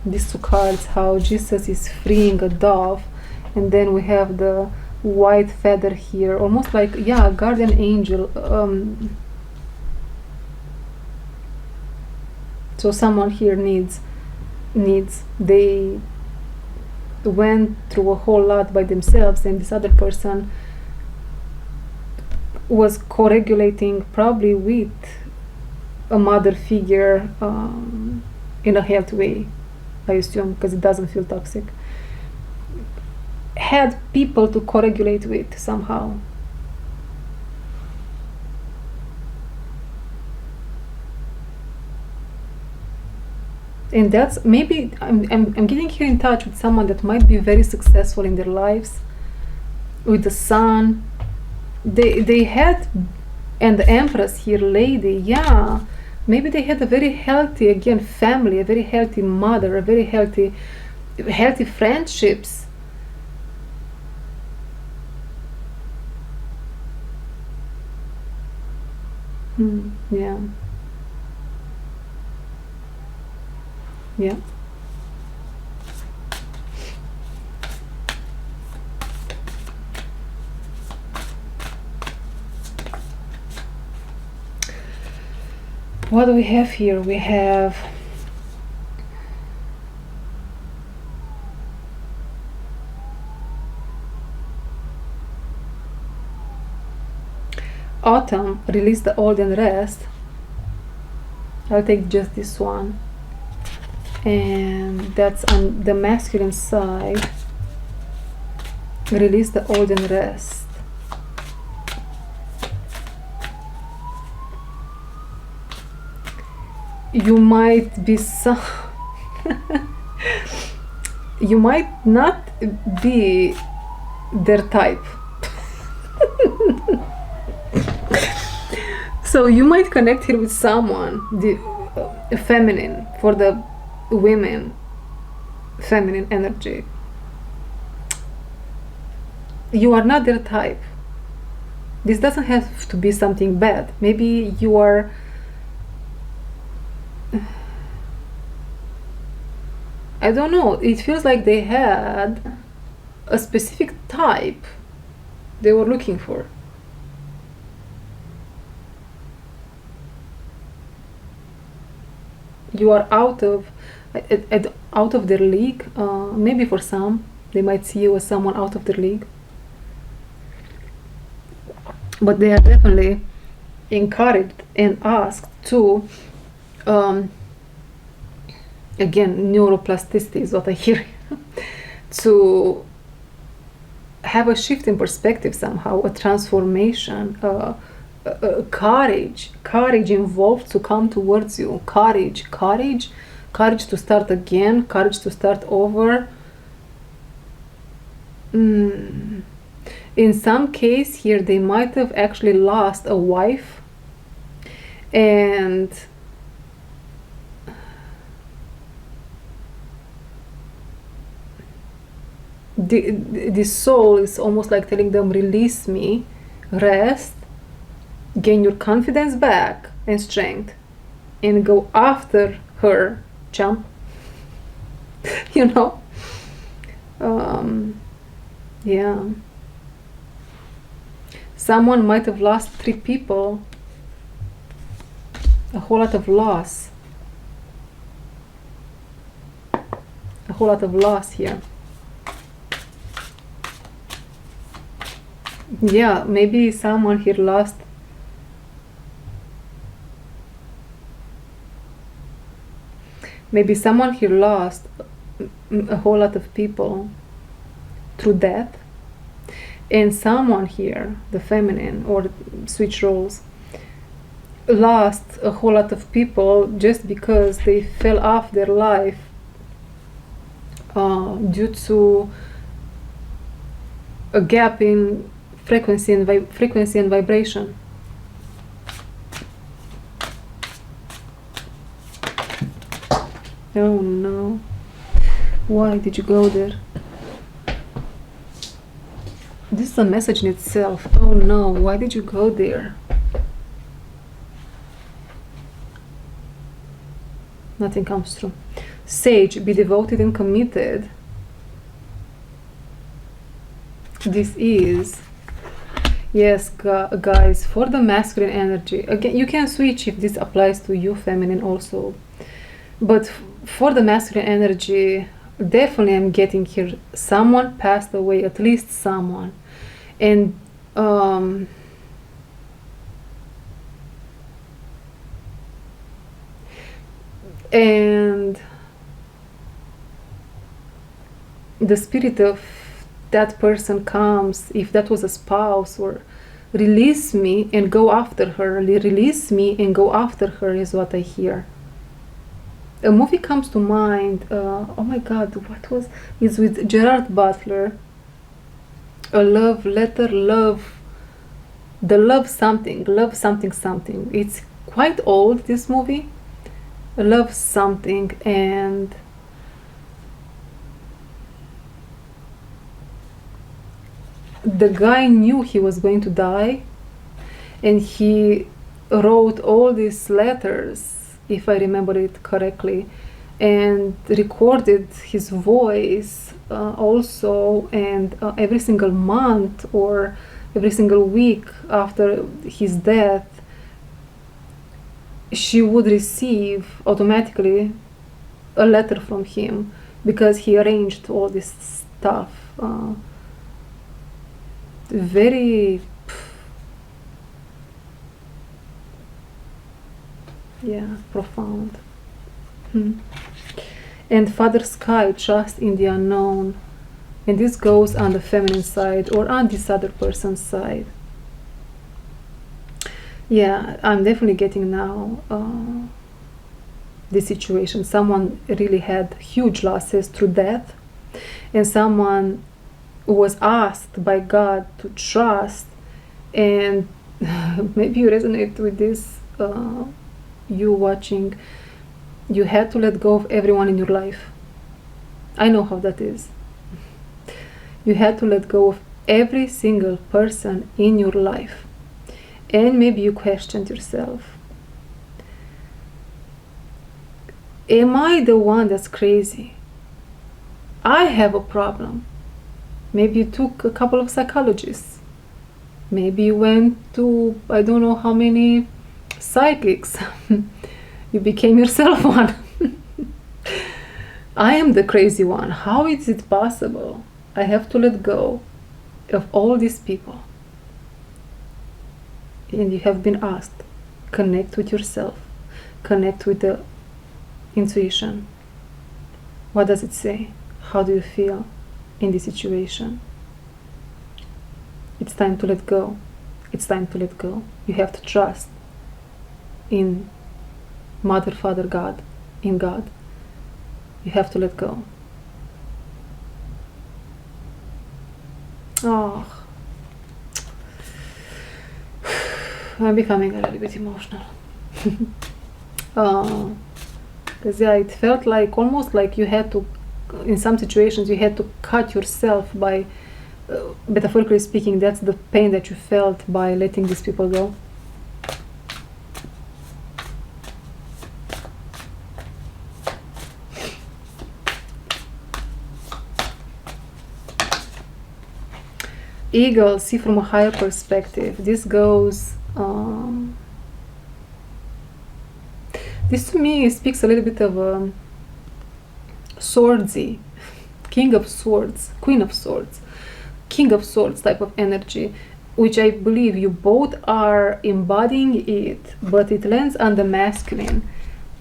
These two cards, how Jesus is freeing a dove, and then we have the white feather here, almost like, yeah, guardian angel. So someone here needs, they went through a whole lot by themselves, and this other person was co-regulating probably with a mother figure in a healthy way, I assume, because it doesn't feel toxic. Had people to co-regulate with somehow. And that's, maybe I'm getting here in touch with someone that might be very successful in their lives, with the sun. They had, and the Empress here, lady, yeah, maybe they had a very healthy, again, family, a very healthy mother, a very healthy friendships. Yeah. Yeah. What do we have here? We have autumn, release the old and rest. I'll take just this one, and that's on the masculine side. Release the old and rest. You might be you might not be their type. So you might connect here with someone, the feminine, for the women, feminine energy. You are not their type. This doesn't have to be something bad. Maybe you are, I don't know, it feels like they had a specific type they were looking for. You are out of their league. Maybe for some, they might see you as someone out of their league. But they are definitely encouraged and asked to, again, neuroplasticity is what I hear, to have a shift in perspective somehow, a transformation, courage involved to come towards you, courage to start again, courage to start over. In some case here, they might have actually lost a wife, and the soul is almost like telling them, release me, rest, gain your confidence back and strength, and go after her, jump. You know? Yeah. Someone might have lost 3 people, a whole lot of loss, a whole lot of loss here. Yeah, maybe someone here lost a whole lot of people through death, And someone here, the feminine, or switch roles, lost a whole lot of people just because they fell off their life due to a gap in frequency and vibration. Oh no. Why did you go there? This is a message in itself. Oh no, why did you go there? Nothing comes through. Sage, be devoted and committed. This is, yes, guys, for the masculine energy. Again, you can switch if this applies to you, feminine, also. But for the masculine energy, definitely I'm getting here, someone passed away, at least someone. And the spirit of that person comes, if that was a spouse, or release me and go after her, release me and go after her, is what I hear. A movie comes to mind, oh my god, what was, it's with Gerard Butler, a love letter, love something, it's quite old, this movie, love something. And the guy knew he was going to die, and he wrote all these letters, if I remember it correctly, and recorded his voice also, and every single month or every single week after his death, she would receive automatically a letter from him, because he arranged all this stuff. Very, yeah, profound. And Father Sky, trust in the unknown. And this goes on the feminine side or on this other person's side. Yeah, I'm definitely getting now this situation. Someone really had huge losses through death, and someone was asked by God to trust, and maybe you resonate with this, you watching, you had to let go of everyone in your life. I know how that is. You had to let go of every single person in your life. And maybe you questioned yourself. Am I the one that's crazy? I have a problem. Maybe you took a couple of psychologists. Maybe you went to, I don't know how many psychics. You became yourself one. I am the crazy one. How is it possible? I have to let go of all these people. And you have been asked, connect with yourself, connect with the intuition. What does it say? How do you feel in this situation? It's time to let go. It's time to let go. You have to trust in Mother, Father, God, in God. You have to let go. Oh, I'm becoming a little bit emotional. Because yeah, it felt like, almost like you had to, in some situations, you had to cut yourself by, metaphorically speaking, that's the pain that you felt by letting these people go. Eagle, see from a higher perspective. This goes, this to me speaks a little bit of a swordsy, king of swords, queen of swords, king of swords type of energy, which I believe you both are embodying it, but it lands on the masculine.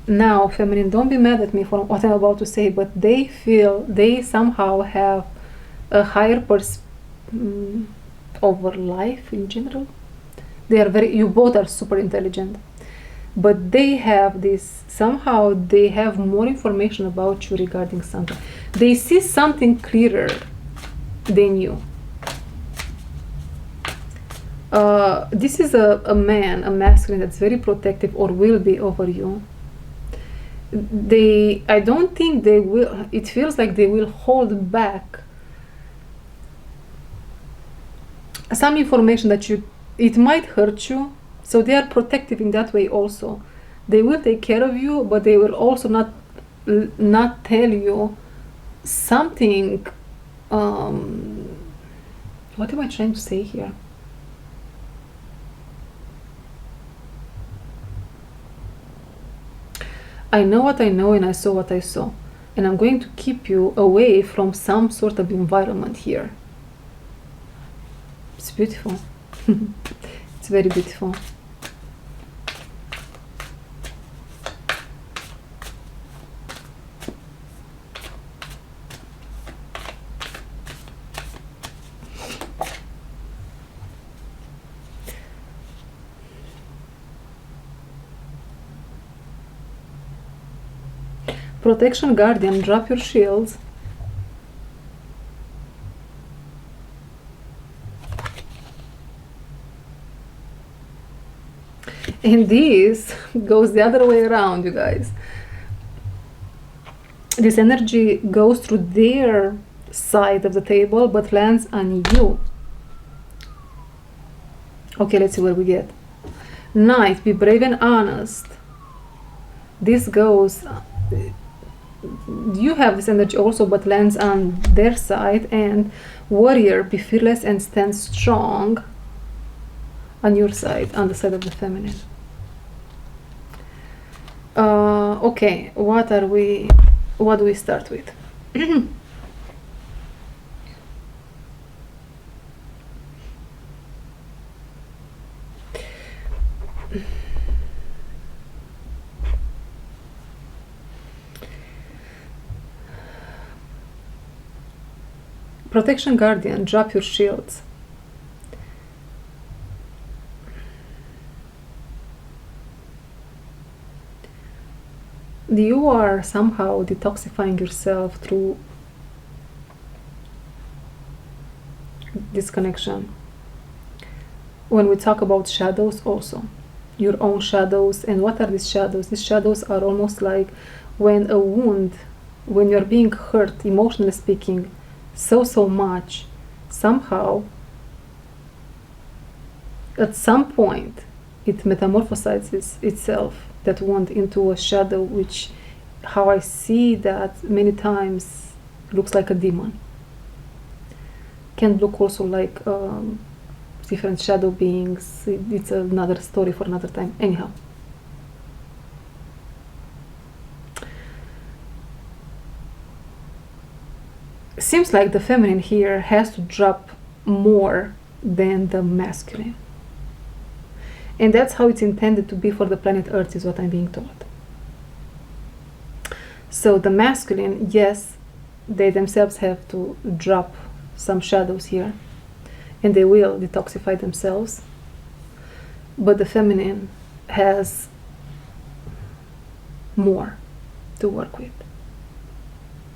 Now, feminine, don't be mad at me for what I'm about to say, but they feel they somehow have a higher over life in general. They are you both are super intelligent, but they have this, somehow they have more information about you regarding something. They see something clearer than you. This is a man, a masculine that's very protective or will be over you. I don't think they will, it feels like they will hold back some information that it might hurt you, so they are protective in that way also. They will take care of you, but they will also not tell you something. What am I trying to say here? I know what I know and I saw what I saw, and I'm going to keep you away from some sort of environment here. It's beautiful. It's very beautiful. Protection Guardian, drop your shields. And this goes the other way around, you guys. This energy goes through their side of the table but lands on you. Okay, let's see what we get. Knight, be brave and honest. This goes, you have this energy also but lands on their side. And Warrior, be fearless and stand strong on your side, on the side of the feminine. Okay, what do we start with? Protection Guardian, drop your shields. You are somehow detoxifying yourself through this connection. When we talk about shadows also, your own shadows. And what are these shadows? These shadows are almost like when a wound, when you're being hurt, emotionally speaking, so much, somehow, at some point, it metamorphosizes itself, that wound, into a shadow, which, how I see that many times, looks like a demon. Can look also like different shadow beings. It's another story for another time. Anyhow. Seems like the feminine here has to drop more than the masculine. And that's how it's intended to be for the planet Earth, is what I'm being told. So the masculine, yes, they themselves have to drop some shadows here, and they will detoxify themselves. But the feminine has more to work with.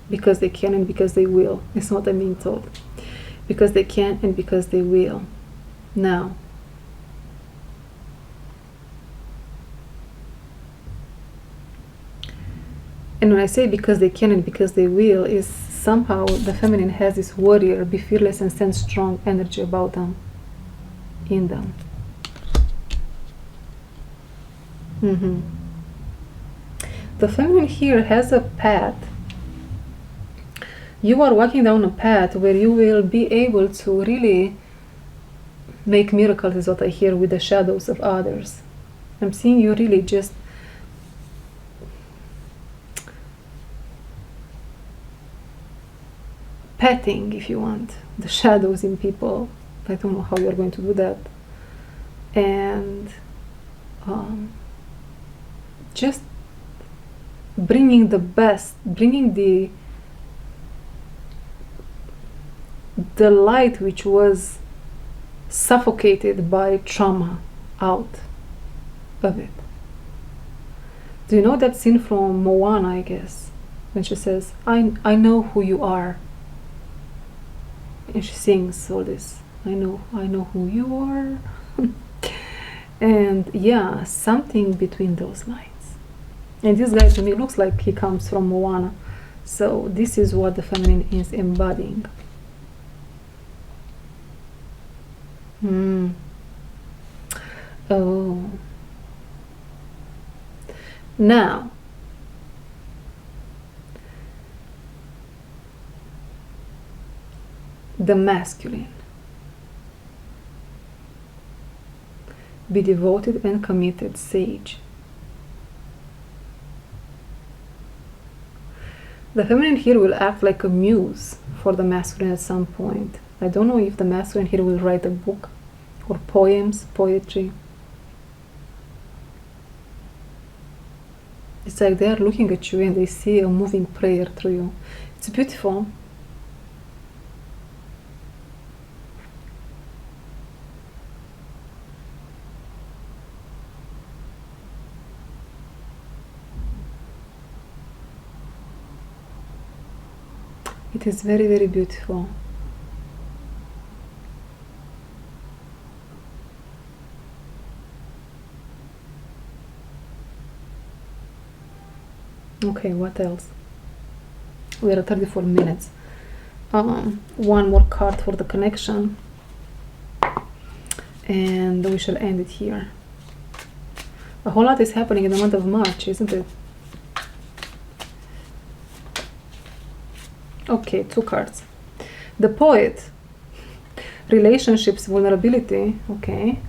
Because they can and because they will, is what I'm being told. Because they can and because they will. Now, and when I say because they can and because they will, is somehow the feminine has this warrior, be fearless and stand strong energy about them, in them. The feminine here has a path. You are walking down a path where you will be able to really make miracles, is what I hear, with the shadows of others. I'm seeing you really just petting, if you want, the shadows in people. I don't know how you're going to do that. And just bringing the best, bringing the light which was suffocated by trauma out of it. Do you know that scene from Moana, I guess, when she says, I know who you are, and she sings all this, I know who you are. And yeah, something between those lines. And this guy to me looks like he comes from Moana. So this is what the feminine is embodying. Oh. Now, the masculine. Be devoted and committed, sage. The feminine here will act like a muse for the masculine at some point. I don't know if the masculine here will write a book or poems, poetry. It's like they are looking at you and they see a moving prayer through you. It's beautiful. It is very, very beautiful. Okay, what else? We are at 34 minutes. One more card for the connection. And we shall end it here. A whole lot is happening in the month of March, isn't it? Okay, 2 cards. The poet. Relationships, vulnerability. Okay.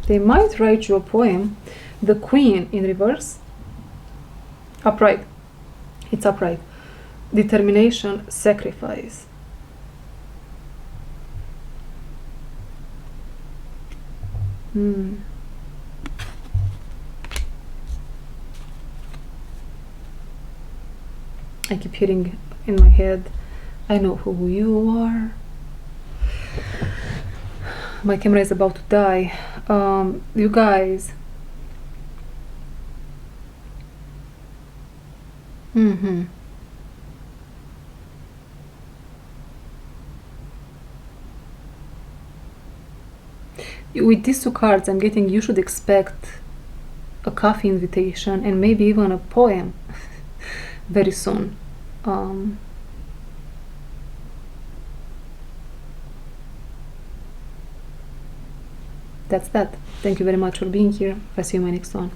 They might write you a poem. The Queen in reverse. Upright. It's upright. Determination, sacrifice. I keep hearing in my head, I know who you are. My camera is about to die. You guys. With these 2 cards, I'm getting you should expect a coffee invitation and maybe even a poem very soon. That's that. Thank you very much for being here. I'll see you in my next one.